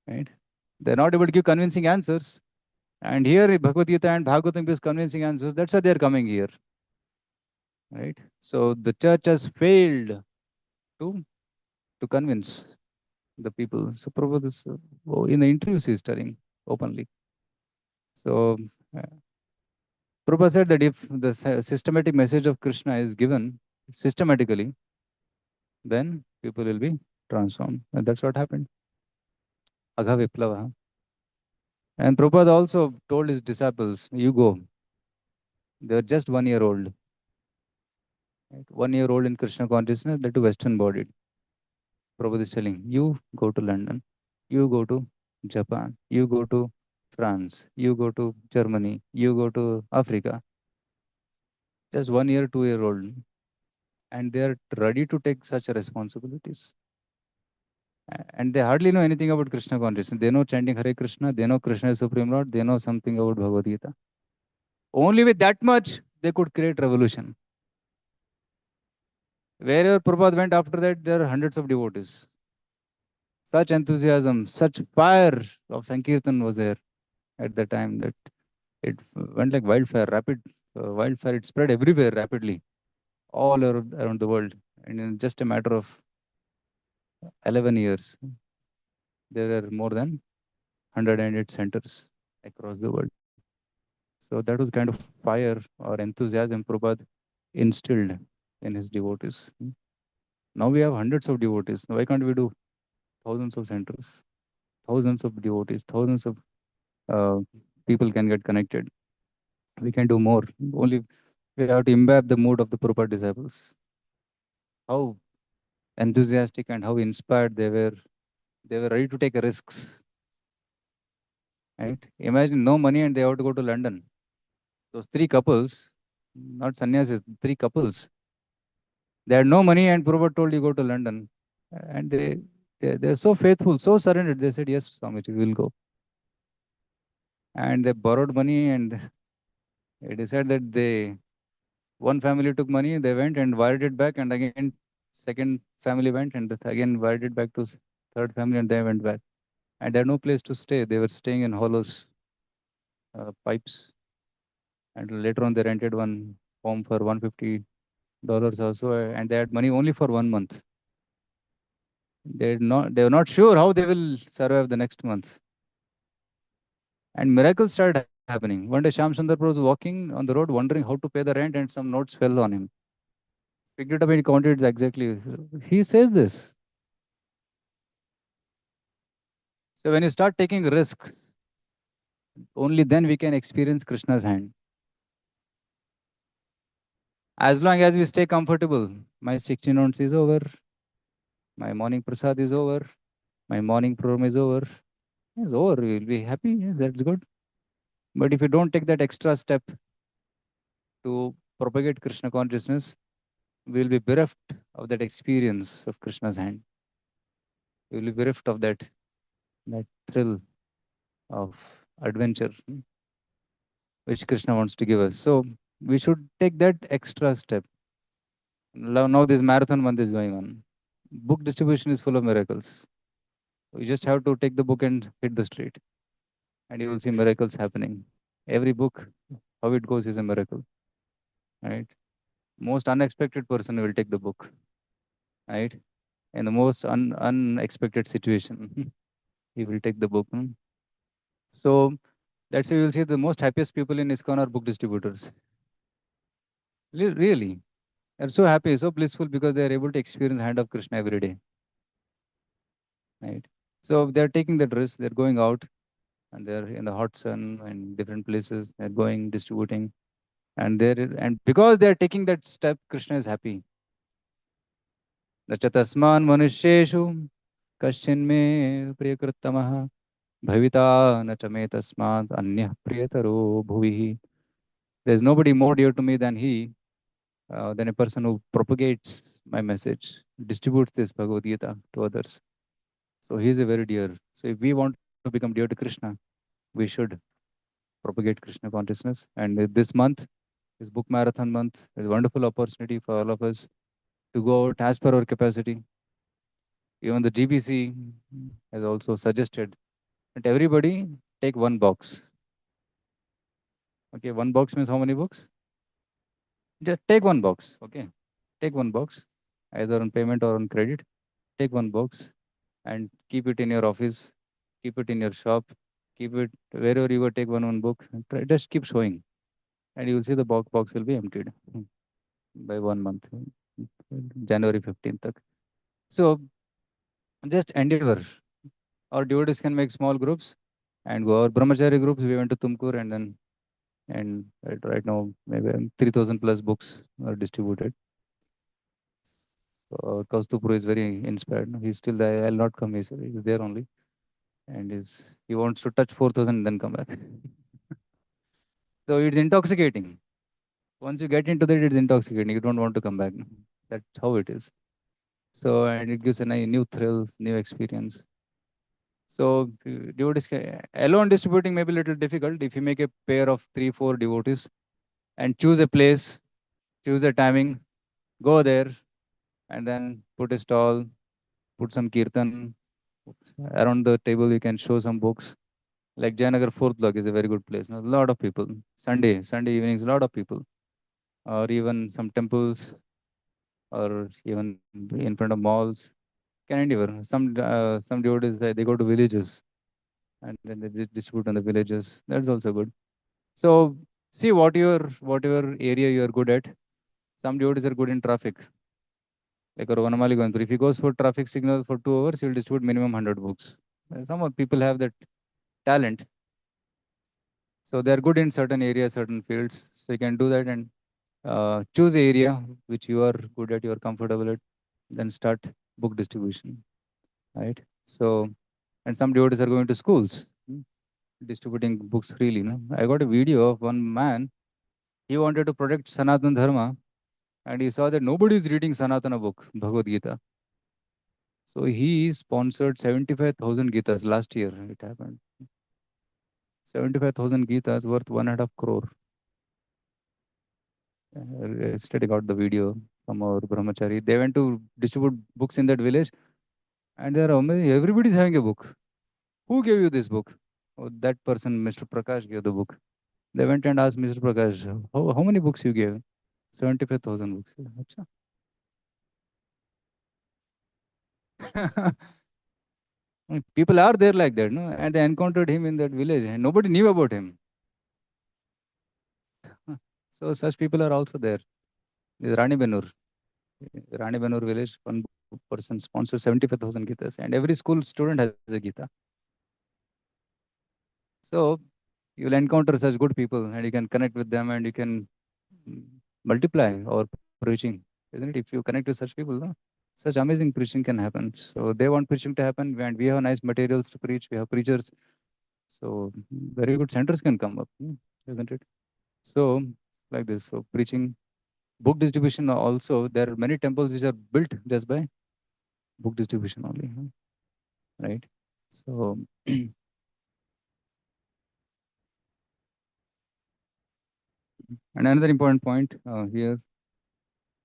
Right? They're not able to give convincing answers. And here Bhagavad Gita and Bhagavatam gives convincing answers. That's why they're coming here. Right? So the church has failed to convince the people. So Prabhupada is, in the interviews he's telling openly. So Prabhupada said that if the systematic message of Krishna is given systematically, then people will be transformed. And that's what happened. Agha Viplava. And Prabhupada also told his disciples, you go. They were just 1 year old. Right? 1 year old in Krishna consciousness, that to Western bodied. Prabhupada is telling, you go to London, you go to Japan, you go to France, you go to Germany, you go to Africa. Just 1 year, 2 year old. And they are ready to take such responsibilities. And they hardly know anything about Krishna consciousness. They know chanting Hare Krishna, they know Krishna is Supreme Lord, they know something about Bhagavad Gita. Only with that much, they could create revolution. Wherever Prabhupada went after that, there are hundreds of devotees. Such enthusiasm, such fire of Sankirtan was there at the time that it went like wildfire, rapid wildfire. It spread everywhere rapidly, all around the world. And in just a matter of 11 years, there were more than 108 centers across the world. So that was kind of fire or enthusiasm Prabhupada instilled in his devotees. Now we have hundreds of devotees. Why can't we do thousands of centers, thousands of devotees, thousands of uh, people can get connected? We can do more. Only we have to imbibe the mood of the Prabhupada disciples. How enthusiastic and how inspired they were. They were ready to take risks. Right? Imagine no money and they have to go to London. Those three couples, not sannyasis, three couples, they had no money and Prabhupada told you go to London. And they're so faithful, so surrendered. They said, yes, Swamiji, we will go. And they borrowed money and they decided that one family took money, they went and wired it back, and again second family went and again wired it back to third family, and they went back. And they had no place to stay. They were staying in hollows, pipes, and later on they rented one home for $150 or so, and they had money only for 1 month. They were not sure how they will survive the next month. And miracles started happening. One day Sham Sundar was walking on the road wondering how to pay the rent, and some notes fell on him. Picked it up and he counted exactly. He says this. So when you start taking risks, only then we can experience Krishna's hand. As long as we stay comfortable, my 16 ounce is over, my morning prasad is over, my morning program is over. It's over. We'll be happy. Yes, that's good. But if you don't take that extra step to propagate Krishna consciousness, we'll be bereft of that experience of Krishna's hand. We'll be bereft of that thrill of adventure, which Krishna wants to give us. So we should take that extra step. Now this marathon month is going on. Book distribution is full of miracles. You just have to take the book and hit the street, and you will see miracles happening. Every book, how it goes is a miracle, right? Most unexpected person will take the book, right? In the most unexpected situation, he will take the book. So that's why you will see the most happiest people in ISKCON are book distributors. Really, they're so happy, so blissful because they are able to experience the hand of Krishna every day, right? So they're taking that risk. They're going out and they're in the hot sun and different places. They're going distributing, and because they're taking that step, Krishna is happy. Nachatasman manusheshu kashin me priyakrittamah bhavita nachame tasmat anya priyataro bhuvihi. There's nobody more dear to me than a person who propagates my message, distributes this Bhagavad Gita to others. So he is a very dear. So if we want to become dear to Krishna, we should propagate Krishna consciousness. And this month is Book Marathon month. It's a wonderful opportunity for all of us to go out as per our capacity. Even the GBC has also suggested that everybody take one box. Okay, one box means how many books? Just take one box. Okay, take one box, either on payment or on credit. Take one box and keep it in your office, keep it in your shop, keep it wherever you go. Take one book. Just keep showing. and you will see the box will be emptied by 1 month, January 15th. Tak. So just endeavor. Our devotees can make small groups and go. Our brahmachari groups, we went to Tumkur and then and right now maybe 3,000 plus books are distributed. So Kaustupur is very inspired. He's still there. I'll not come. He's there only, and he wants to touch 4,000 and then come back. So it's intoxicating. Once you get into that, it's intoxicating. You don't want to come back. That's how it is. So and it gives a new thrills, new experience. So devotees alone distributing may be a little difficult. If you make a pair of 3, 4 devotees and choose a place, choose a timing, go there, and then put a stall, put some kirtan around the table. You can show some books. Like Jayanagar fourth block is a very good place. A lot of people. Sunday evenings, a lot of people, or even some temples, or even in front of malls. Can endeavor. Some devotees they go to villages and then they distribute on the villages. That's also good. So see whatever area you are good at. Some devotees are good in traffic. Like our Vanamali Govindur, if he goes for traffic signal for 2 hours, he will distribute minimum 100 books. Some of people have that talent. So they are good in certain areas, certain fields. So you can do that and choose a area which you are good at, you are comfortable at, then start book distribution, right? So, and some devotees are going to schools, distributing books freely. No? I got a video of one man. He wanted to protect Sanatana Dharma, and he saw that nobody is reading Sanatana book, Bhagavad Gita. So he sponsored 75,000 Gitas last year. It happened. 75,000 Gitas worth 1.5 crore. Yesterday got the video from our brahmachari. They went to distribute books in that village, and they're amazing. Everybody's having a book. Who gave you this book? Oh, that person, Mr. Prakash, gave the book. They went and asked Mr. Prakash, how many books you gave? 75,000 books. Acha. People are there like that, no? And they encountered him in that village, and nobody knew about him. So such people are also there. This Rani Benur. Rani Benur village, one person sponsors 75,000 Gitas, and every school student has a Gita. So you'll encounter such good people, and you can connect with them, and you can mm, multiply or preaching, isn't it? If you connect with such people, no? Such amazing preaching can happen. So they want preaching to happen, and we have nice materials to preach. We have preachers, so very good centers can come up, isn't it? So like this, so preaching, book distribution also. There are many temples which are built just by book distribution only, right? So and another important point here,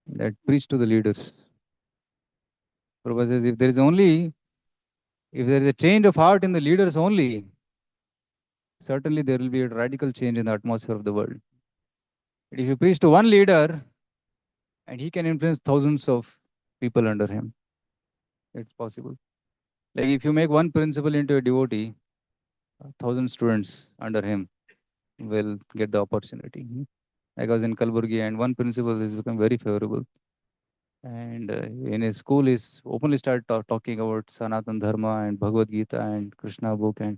that preach to the leaders. Prabhupada says if there is a change of heart in the leaders only, certainly there will be a radical change in the atmosphere of the world. But if you preach to one leader and he can influence thousands of people under him, it's possible. Like if you make one principal into a devotee, 1,000 students under him will get the opportunity. Like I was in Kalburgi, and one principal has become very favorable. And in his school, is openly started talking about Sanatan Dharma and Bhagavad Gita and Krishna book and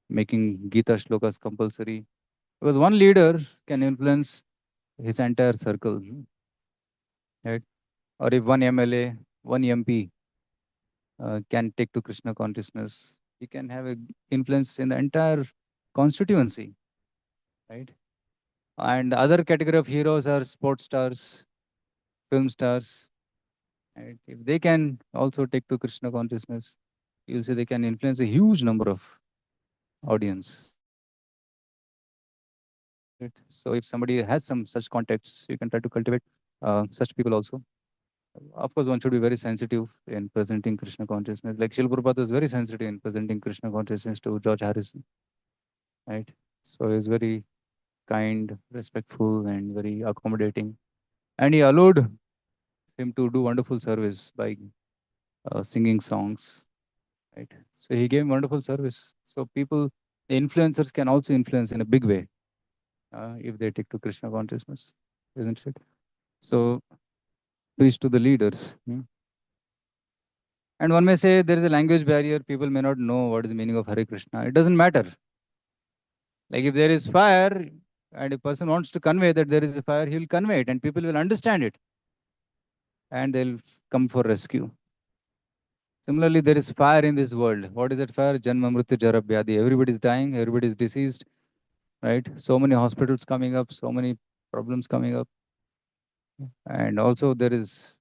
making Gita shlokas compulsory. Because one leader can influence his entire circle, right? Or if one MLA, one MP can take to Krishna consciousness, he can have a influence in the entire constituency, right? And other category of heroes are sports stars, film stars. Right? If they can also take to Krishna consciousness, you'll see they can influence a huge number of audience. Right? So if somebody has some such contacts, you can try to cultivate such people also. Of course, one should be very sensitive in presenting Krishna consciousness. Like Srila Prabhupada was very sensitive in presenting Krishna consciousness to George Harrison, right? So he's very kind, respectful, and very accommodating. And he allowed him to do wonderful service by singing songs, right? So he gave wonderful service. So people, the influencers can also influence in a big way if they take to Krishna consciousness, isn't it? So preach to the leaders. And one may say there is a language barrier. People may not know what is the meaning of Hare Krishna. It doesn't matter. Like if there is fire and a person wants to convey that there is a fire, he will convey it and people will understand it and they'll come for rescue. Similarly, there is fire in this world. What is that fire? Janma Mrityu Jara Vyadhi. Everybody is dying, everybody is deceased, right? So many hospitals coming up, so many problems coming up. And also there is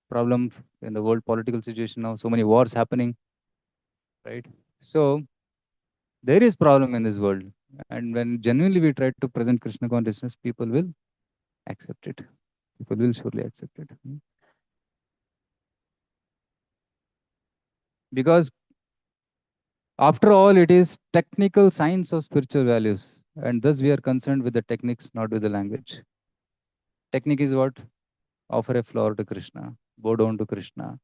problem in the world political situation now, so many wars happening, right? So there is problem in this world. And when genuinely we try to present Krishna consciousness, people will accept it. People will surely accept it. Because after all, it is technical science of spiritual values. And thus we are concerned with the techniques, not with the language. Technique is what? Offer a flower to Krishna, bow down to Krishna,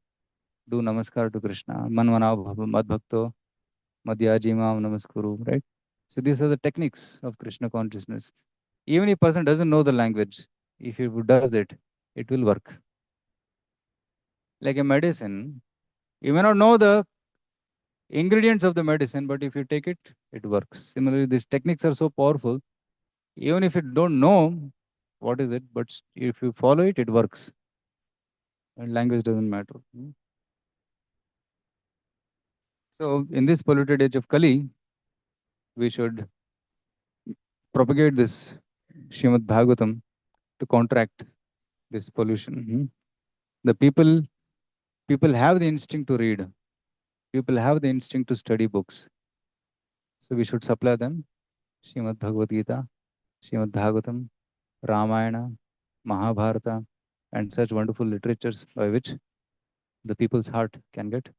do namaskar to Krishna, manvana mad bhakto, madhyaji mam namaskuru, right? So these are the techniques of Krishna consciousness. Even if a person doesn't know the language, if he does it, it will work. Like a medicine, you may not know the ingredients of the medicine, but if you take it, it works. Similarly, these techniques are so powerful. Even if you don't know what is it, but if you follow it, it works. And language doesn't matter. So in this polluted age of Kali, we should propagate this Srimad Bhagavatam to counteract this pollution. The people have the instinct to read. People have the instinct to study books. So we should supply them Srimad Bhagavad Gita, Srimad Bhagavatam, Ramayana, Mahabharata, and such wonderful literatures by which the people's heart can get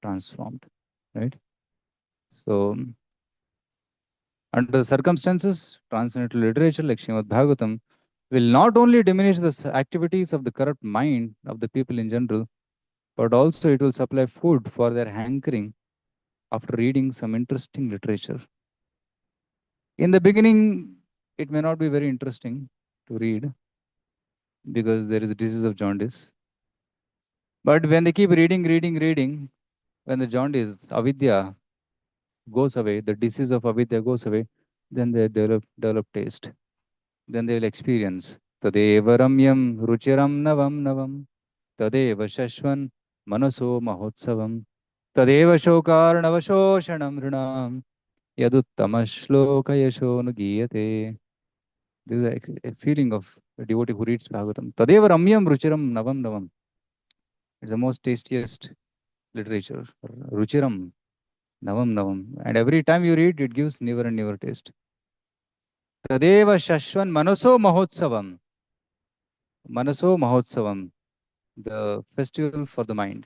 transformed. Right? So under the circumstances, transcendental literature like Srimad Bhagavatam will not only diminish the activities of the corrupt mind of the people in general, but also it will supply food for their hankering after reading some interesting literature. In the beginning, it may not be very interesting to read because there is a disease of jaundice. But when they keep reading, when the jaundice, avidya, goes away, the disease of avidya goes away, then they develop taste. Then they will experience Tadeva Ramyam Ruchiram Navam Navam Tadeva Shashvan Manaso Mahotsavam Tadeva Shokarnavashoshanam Rinam Yaduttama Yasho Nugiyate. This is a feeling of a devotee who reads Bhagavatam. Tadeva Ramyam Ruchiram Navam Navam. It's the most tastiest literature. Ruchiram Navam Navam. And every time you read, it gives newer and newer taste. Tadeva Shashvan Manaso Mahotsavam. Manaso Mahotsavam, the festival for the mind.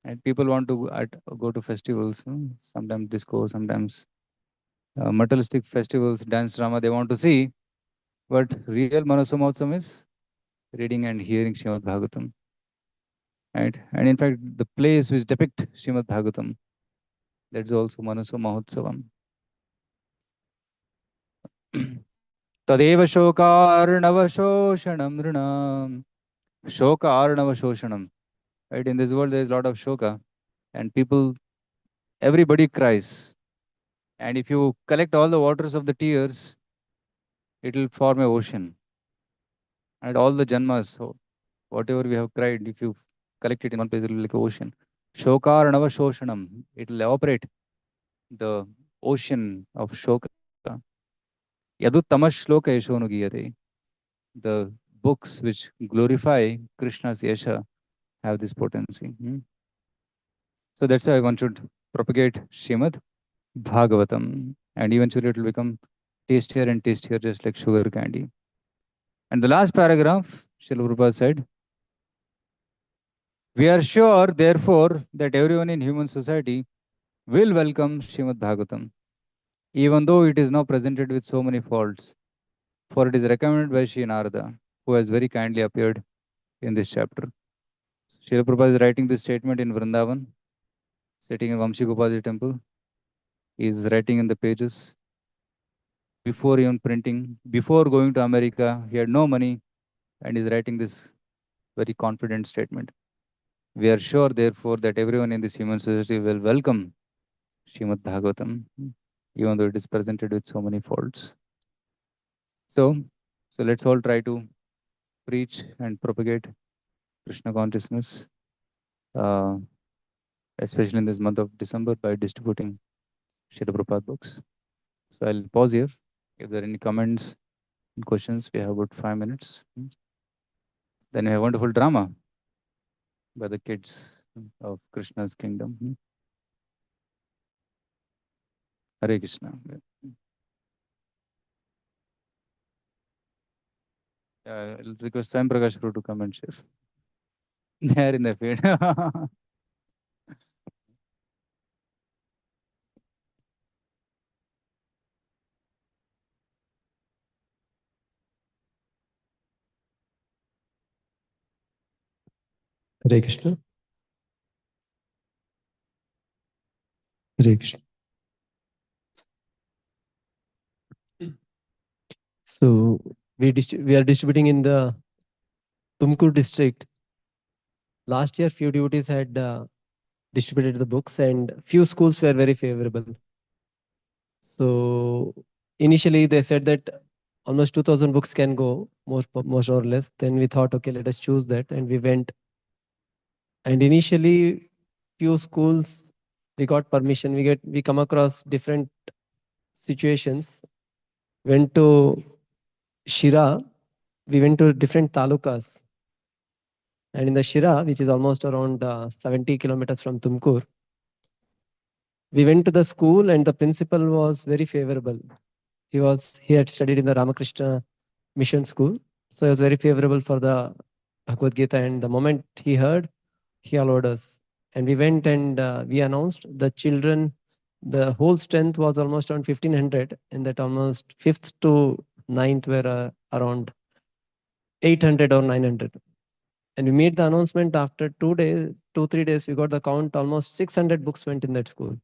And people want to go to festivals, sometimes disco, sometimes materialistic festivals, dance drama they want to see. But real Manaso Mahotsavam is reading and hearing Srimad Bhagavatam. Right? And in fact, the plays which depict Srimad Bhagavatam, that's also Manaso Mahotsavam. Tadeva Shokarnavashoshanam Rinam. Shoka Arnavashoshanam. Right? In this world, there is a lot of shoka. And people, everybody cries. And if you collect all the waters of the tears, it will form an ocean. And all the janmas, so whatever we have cried, if you collect it in one place, it will be like an ocean. Shokarnava Shoshanam. It will evaporate the ocean of Shoka. Yaduttama Shloka Yashonugiyate. The books which glorify Krishna's Yasha have this potency. So that's why one should propagate Srimad Bhagavatam. And eventually it will become tastier and tastier, just like sugar candy. And the last paragraph, Srila Prabhupada said, we are sure, therefore, that everyone in human society will welcome Srimad Bhagavatam, even though it is now presented with so many faults. For it is recommended by Sri Narada, who has very kindly appeared in this chapter. Srila Prabhupada is writing this statement in Vrindavan, sitting in Vamshi Gopalji temple. He is writing in the pages. before even printing, before going to America. He had no money and is writing this very confident statement. We are sure, therefore, that everyone in this human society will welcome Srimad Bhagavatam, even though it is presented with so many faults. So, so let's all try to preach and propagate Krishna consciousness, uh, especially in this month of December by distributing Srila Prabhupada books. So I'll pause here. If there are any comments and questions, we have about 5 minutes. Then we have wonderful drama by the kids of Krishna's kingdom. Hare Krishna. I'll request Swam Prakash Guru to come and share. They are in the field. Hare Krishna. Hare Krishna. So we are distributing in the Tumkur district. Last year, few devotees had distributed the books, and few schools were very favorable. So initially, they said that almost 2,000 books can go, more or less. Then we thought, okay, let us choose that, and we went. And initially, few schools we got permission. We come across different situations. Went to Shira. We went to different talukas. And in the Shira, which is almost around 70 kilometers from Tumkur, we went to the school and the principal was very favorable. He had studied in the Ramakrishna Mission School, so he was very favorable for the Bhagavad Gita. And the moment he heard, he allowed us. And we went and we announced the children. The whole strength was almost around 1,500, and that almost fifth to ninth were around 800 or 900. And we made the announcement after 2 days, 3 days, we got the count, almost 600 books went in that school.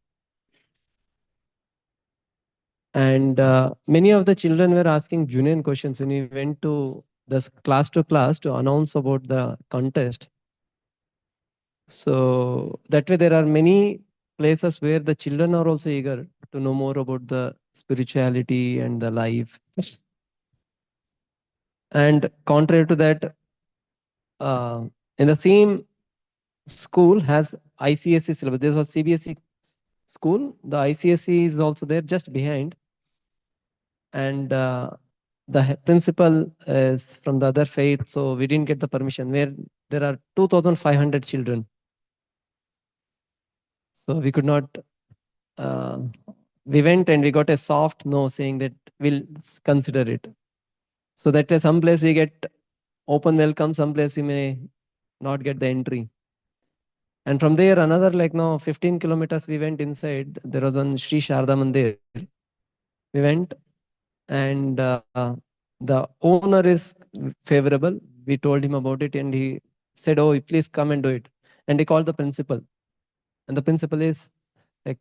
And many of the children were asking genuine questions when we went to the class to class to announce about the contest. So that way, there are many places where the children are also eager to know more about the spirituality and the life. And contrary to that, in the same school has ICSE syllabus. This was CBSE school. The ICSE is also there just behind. And the principal is from the other faith, so we didn't get the permission. Where there are 2,500 children, so we could not. Uh, we went and we got a soft no, saying that we'll consider it. So that way, some place we get open welcome, some place we may not get the entry. And from there, another 15 kilometers we went inside. There was one Sri Sharda Mandir. We went, and the owner is favorable. We told him about it, and he said, "Oh, please come and do it." And he called the principal, and the principal is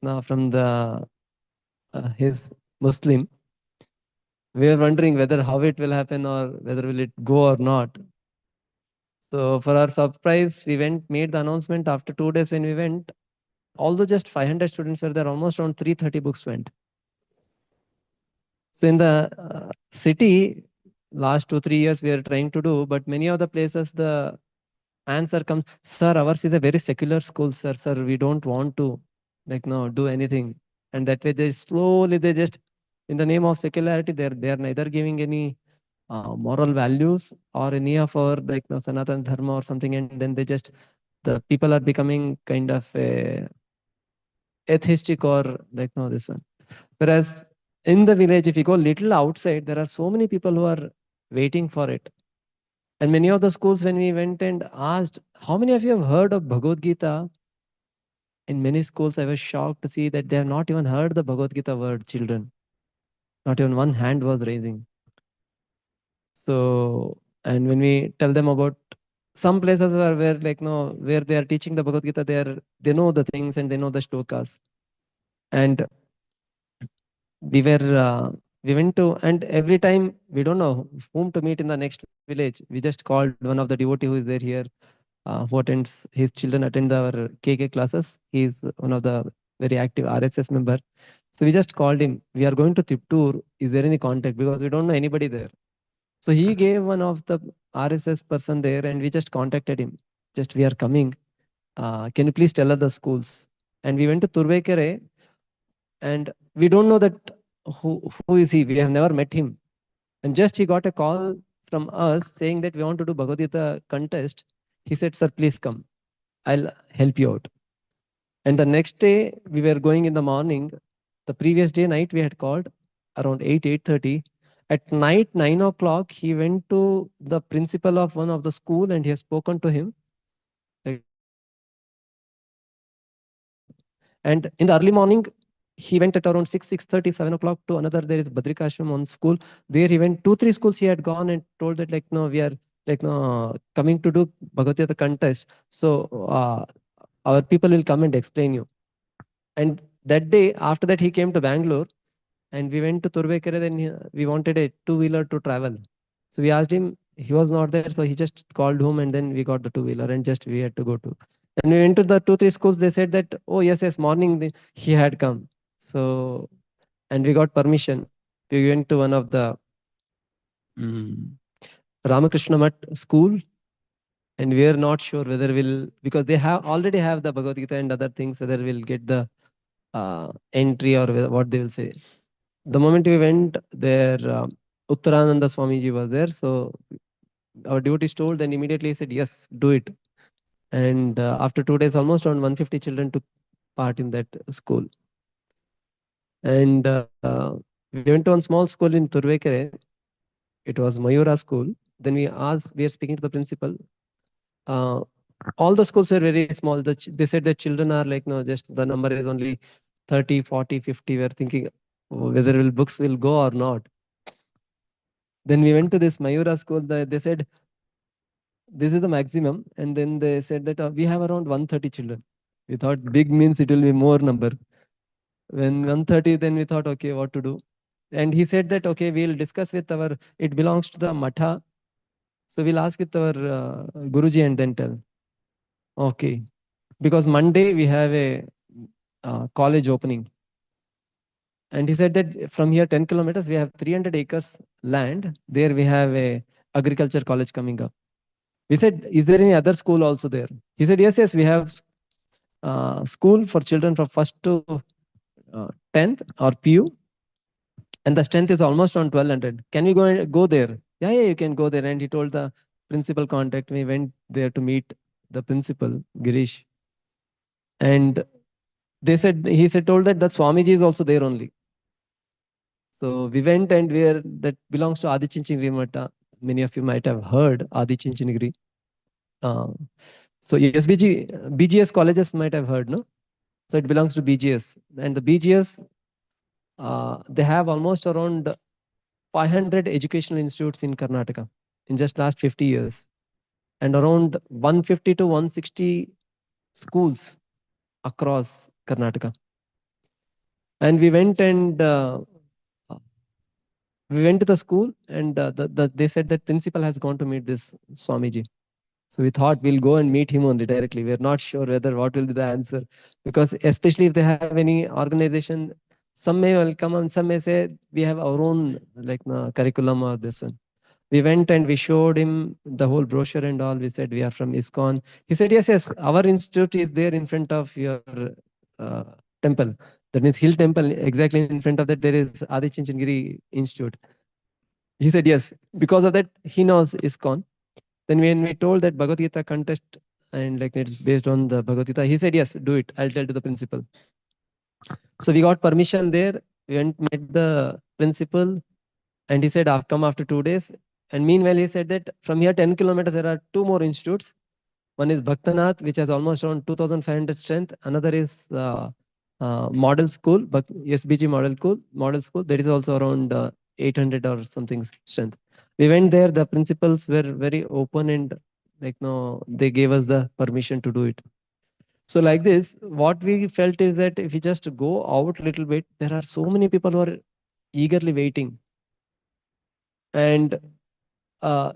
now from the his Muslim. We are wondering whether how it will happen or whether will it go or not. So for our surprise, we went, made the announcement after 2 days when we went. Although just 500 students were there, almost around 330 books went. So in the city, last 2 3 years we are trying to do, but many of the places the answer comes, "Sir, ours is a very secular school, sir. Sir, we don't want to no do anything." And that way they slowly they just in the name of secularity, they are neither giving any moral values or any of our no, Sanatan Dharma or something, and then they just the people are becoming kind of atheistic or no this one. Whereas in the village, if you go little outside, there are so many people who are waiting for it. And many of the schools, when we went and asked, how many of you have heard of Bhagavad Gita? In many schools, I was shocked to see that they have not even heard the Bhagavad Gita word, children. Not even one hand was raising. So, and when we tell them about some places where no, where they are teaching the Bhagavad Gita, they know the things and they know the shlokas. And we were We went to, and every time we don't know whom to meet in the next village. We just called one of the devotee who is there here, who attends, his children attend our KK classes. He is one of the very active RSS member. So we just called him. We are going to Tiptur. Is there any contact? Because we don't know anybody there. So he gave one of the RSS person there, and we just contacted him. Just we are coming. Can you please tell us the schools? And we went to Turvekere, and we don't know that who is he. We have never met him. And just he got a call from us saying that we want to do Bhagavad Gita contest. He said, "Sir, please come. I'll help you out." And the next day we were going in the morning. The previous day night we had called around 8:30. At night 9 o'clock he went to the principal of one of the school and he has spoken to him. Like, and in the early morning he went at around 6:30, 7 o'clock to another. There is Badrikashram on school. There he went 2 3 schools. He had gone and told that like no, we are like no coming to do Bhagavad Gita contest. So our people will come and explain you. And that day after that he came to Bangalore and we went to Turvekere. Then we wanted a two-wheeler to travel. So we asked him. He was not there, so he just called home, and then we got the two-wheeler, and just we had to go to. And we went to the 2 3 schools. They said that, oh yes, yes, morning he had come. So and we got permission. We went to one of the mm, Ramakrishna Mat school, and we are not sure whether we'll, because they have already have the Bhagavad Gita and other things, whether we'll get the entry or what they will say. The moment we went there, Uttarananda Swamiji was there. So our devotees told, then immediately he said, yes, do it. And after 2 days, almost around 150 children took part in that school. And we went to one small school in Turvekere. It was Mayura school. Then we asked, we are speaking to the principal. Uh, all the schools were very small. They said the children are like, no, just the number is only 30, 40, 50. We're thinking whether books will go or not. Then we went to this Mayura school. They said, this is the maximum. And then they said that we have around 130 children. We thought big means it will be more number. When 130, then we thought, okay, what to do? And he said that, okay, we'll discuss with our, it belongs to the Matha. So we'll ask with our Guruji and then tell. Okay. Because Monday we have a college opening. And he said that from here 10 kilometers, we have 300 acres land. There we have a agriculture college coming up. We said, is there any other school also there? He said, yes, yes, we have school for children from 1st to 10th or PU. And the strength is almost on 1200. Can we go there? Yeah, you can go there. And he told the principal contact. We went there to meet the principal, Girish. And they said, told that the Swamiji is also there only. So we went, and that belongs to Adi Chinchinagiri Mata. Many of you might have heard Adi Chinchinagiri. So BGS colleges might have heard, no? So it belongs to BGS. And the BGS, they have almost around 500 educational institutes in Karnataka in just last 50 years. And around 150 to 160 schools across Karnataka. And we went to the school, and they said that principal has gone to meet this Swamiji. So we thought we'll go and meet him only directly. We're not sure whether what will be the answer, because especially if they have any organization, some may will come and some may say we have our own like curriculum or this one. We went and we showed him the whole brochure and all. We said we are from ISKCON. He said, yes, yes, our institute is there in front of your uh, temple. That means Hill Temple. Exactly in front of that there is Adi Chinchinagiri Institute. He said yes. Because of that, he knows ISKCON. Then when we told that Bhagavad Gita contest and like it's based on the Bhagavad Gita, he said, yes, do it. I'll tell to the principal. So we got permission there. We went, met the principal, and he said, I've come after 2 days. And meanwhile, he said that from here 10 kilometers, there are two more institutes. One is Bhaktanath, which has almost around 2,500 strength. Another is Model School, but SBG Model School. That is also around 800 or something strength. We went there. The principals were very open, and like no, they gave us the permission to do it. So like this, what we felt is that if we just go out a little bit, there are so many people who are eagerly waiting. And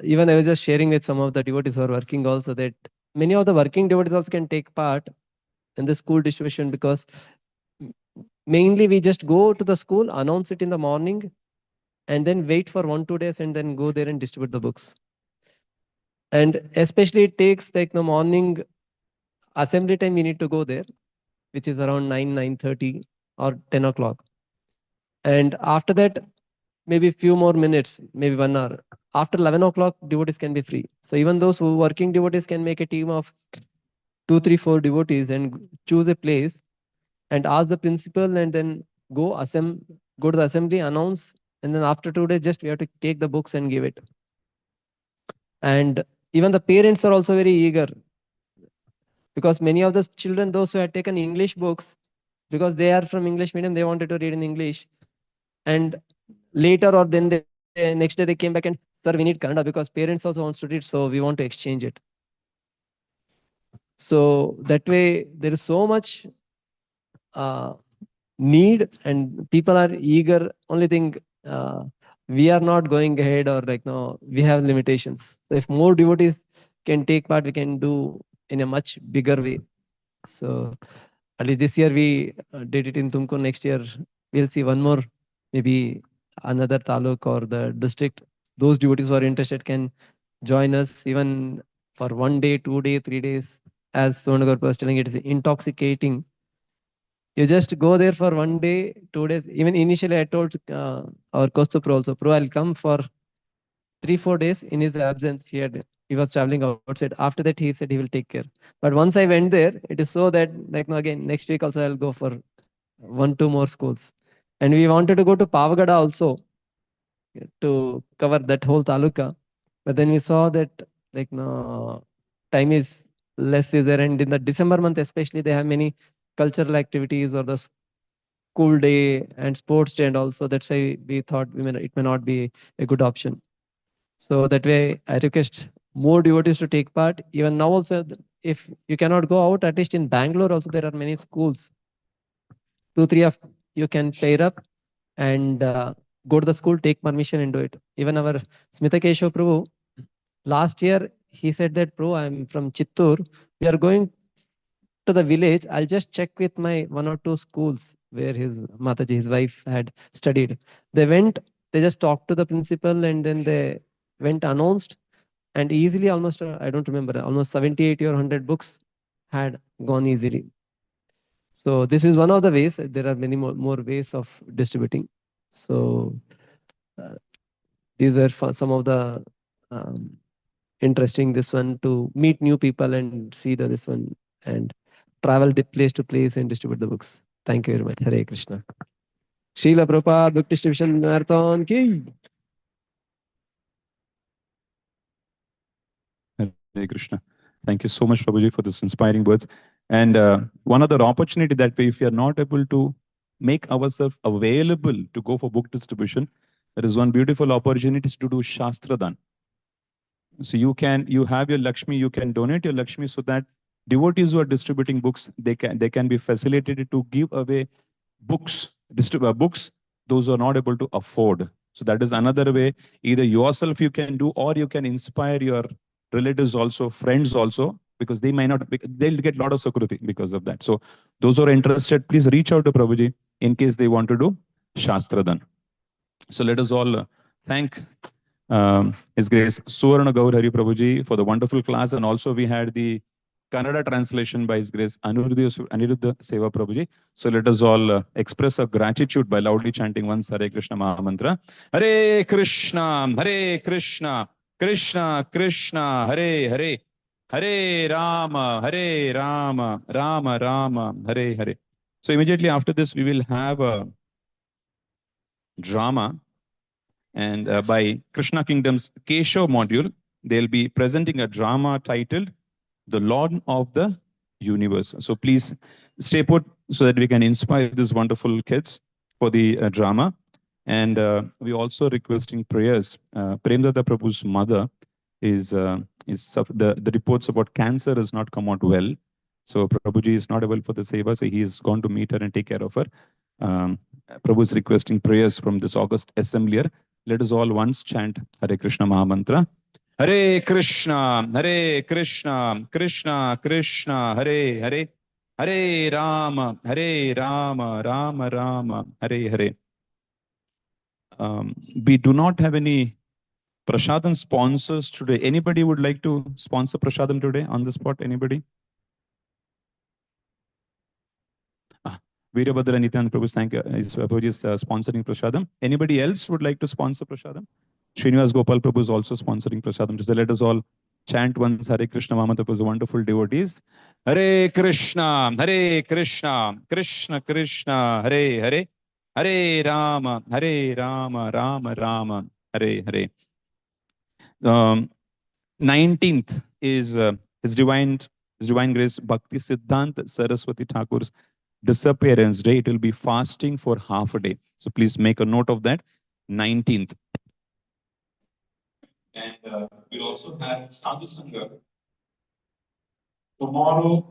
even I was just sharing with some of the devotees who are working also that many of the working devotees also can take part in the school distribution, because mainly we just go to the school, announce it in the morning, and then wait for 1 2 days and then go there and distribute the books. And especially it takes like the morning assembly time, we need to go there, which is around 9 9:30 or 10 o'clock. And after that, maybe few more minutes, maybe 1 hour. After 11 o'clock, devotees can be free. So even those who working devotees can make a team of 2 3 4 devotees and choose a place and ask the principal, and then go to the assembly, announce, and then after 2 days, just we have to take the books and give it. And even the parents are also very eager, because many of the children, those who had taken English books, because they are from English medium, they wanted to read in English. And later or then next day they came back and, sir, we need Kannada because parents also wants to read, so we want to exchange it. So that way there is so much uh, need and people are eager. Only thing, uh, we are not going ahead, or like no, we have limitations. So if more devotees can take part, we can do in a much bigger way. So at least this year we did it in Tumkur. Next year we'll see one more, maybe another taluk or the district. Those devotees who are interested can join us even for 1 day, 2 day, 3 days. As Sonagor was telling, it is intoxicating. You just go there for 1 day, 2 days. Even initially, I told our Kostupro also, Pro, I'll come for 3 4 days in his absence. He was traveling outside. After that, he said he will take care. But once I went there, it is so that like no, again next week also I'll go for 1 2 more schools. And we wanted to go to Pavagada also to cover that whole taluka. But then we saw that like no, time is less is there, and in the December month especially, they have many cultural activities or the school day and sports day, and also that's why we thought it may not be a good option. So that way, I request more devotees to take part. Even now, also, if you cannot go out, at least in Bangalore, also there are many schools. 2 3 of you can pair up and go to the school, take permission, and do it. Even our Smita Keshav Prabhu, last year he said that, Pro, I'm from Chittur. We are going to the village. I'll just check with my 1 or 2 schools where his Mataji, his wife, had studied. They went, they just talked to the principal, and then they went announced, and easily almost, I don't remember, almost 70 80 or 100 books had gone easily. So this is one of the ways. There are many more ways of distributing. So uh, these are some of the um, interesting this one, to meet new people and see the this one, and travel place to place and distribute the books. Thank you very much. Hare Krishna. Srila Prabhupada Book Distribution Marathon ki. Hare Krishna. Thank you so much, Prabhuji, for this inspiring words. And one other opportunity that way, if we are not able to make ourselves available to go for book distribution, there is one beautiful opportunity to do Shastradan. So you have your Lakshmi, you can donate your Lakshmi so that devotees who are distributing books, they can be facilitated to give away books, distribute books, those who are not able to afford. So that is another way. Either yourself you can do, or you can inspire your relatives also, friends also, because they might not, they'll get a lot of security because of that. So those who are interested, please reach out to Prabhuji in case they want to do Shastradan. So let us all thank His Grace Suvarna Gaurahari Prabhuji for the wonderful class. And also we had the Kannada translation by His Grace Aniruddha Seva Prabhuji. So let us all express our gratitude by loudly chanting once Hare Krishna Maha Mantra. Hare Krishna, Hare Krishna, Krishna Krishna, Hare Hare, Hare Rama, Hare Rama, Rama Rama, Hare Hare. So immediately after this, we will have a drama, and by Krishna Kingdom's Keshav module, they'll be presenting a drama titled The Lord of the Universe. So please stay put so that we can inspire these wonderful kids for the drama. And we also requesting prayers. Premdada Prabhu's mother the reports about cancer has not come out well. So Prabhuji is not able for the seva, so he is gone to meet her and take care of her. um, Prabhu is requesting prayers from this August assembly. Let us all once chant Hare Krishna Mahamantra. Hare Krishna, Hare Krishna, Krishna Krishna, Hare Hare, Hare Rama, Hare Rama, Rama Rama, Hare Hare. We do not have any Prasadam sponsors today. Anybody would like to sponsor Prasadam today on the spot? Anybody? Veerabhadra Nityam Prabhu, thank you. Prabhuji is sponsoring Prasadam. Anybody else would like to sponsor Prasadam? Srinivas Gopal Prabhu is also sponsoring Prasadam. So let us all chant once Hare Krishna Mahamantra for the wonderful devotees. Hare Krishna, Hare Krishna, Krishna Krishna, Hare Hare, Hare Rama, Hare Rama, Rama Rama, Hare Hare. 19th is His Divine Grace Bhakti Siddhant Saraswati Thakur's disappearance day. It will be fasting for half a day. So please make a note of that. 19th. And we'll also have Sadhu Sangha tomorrow.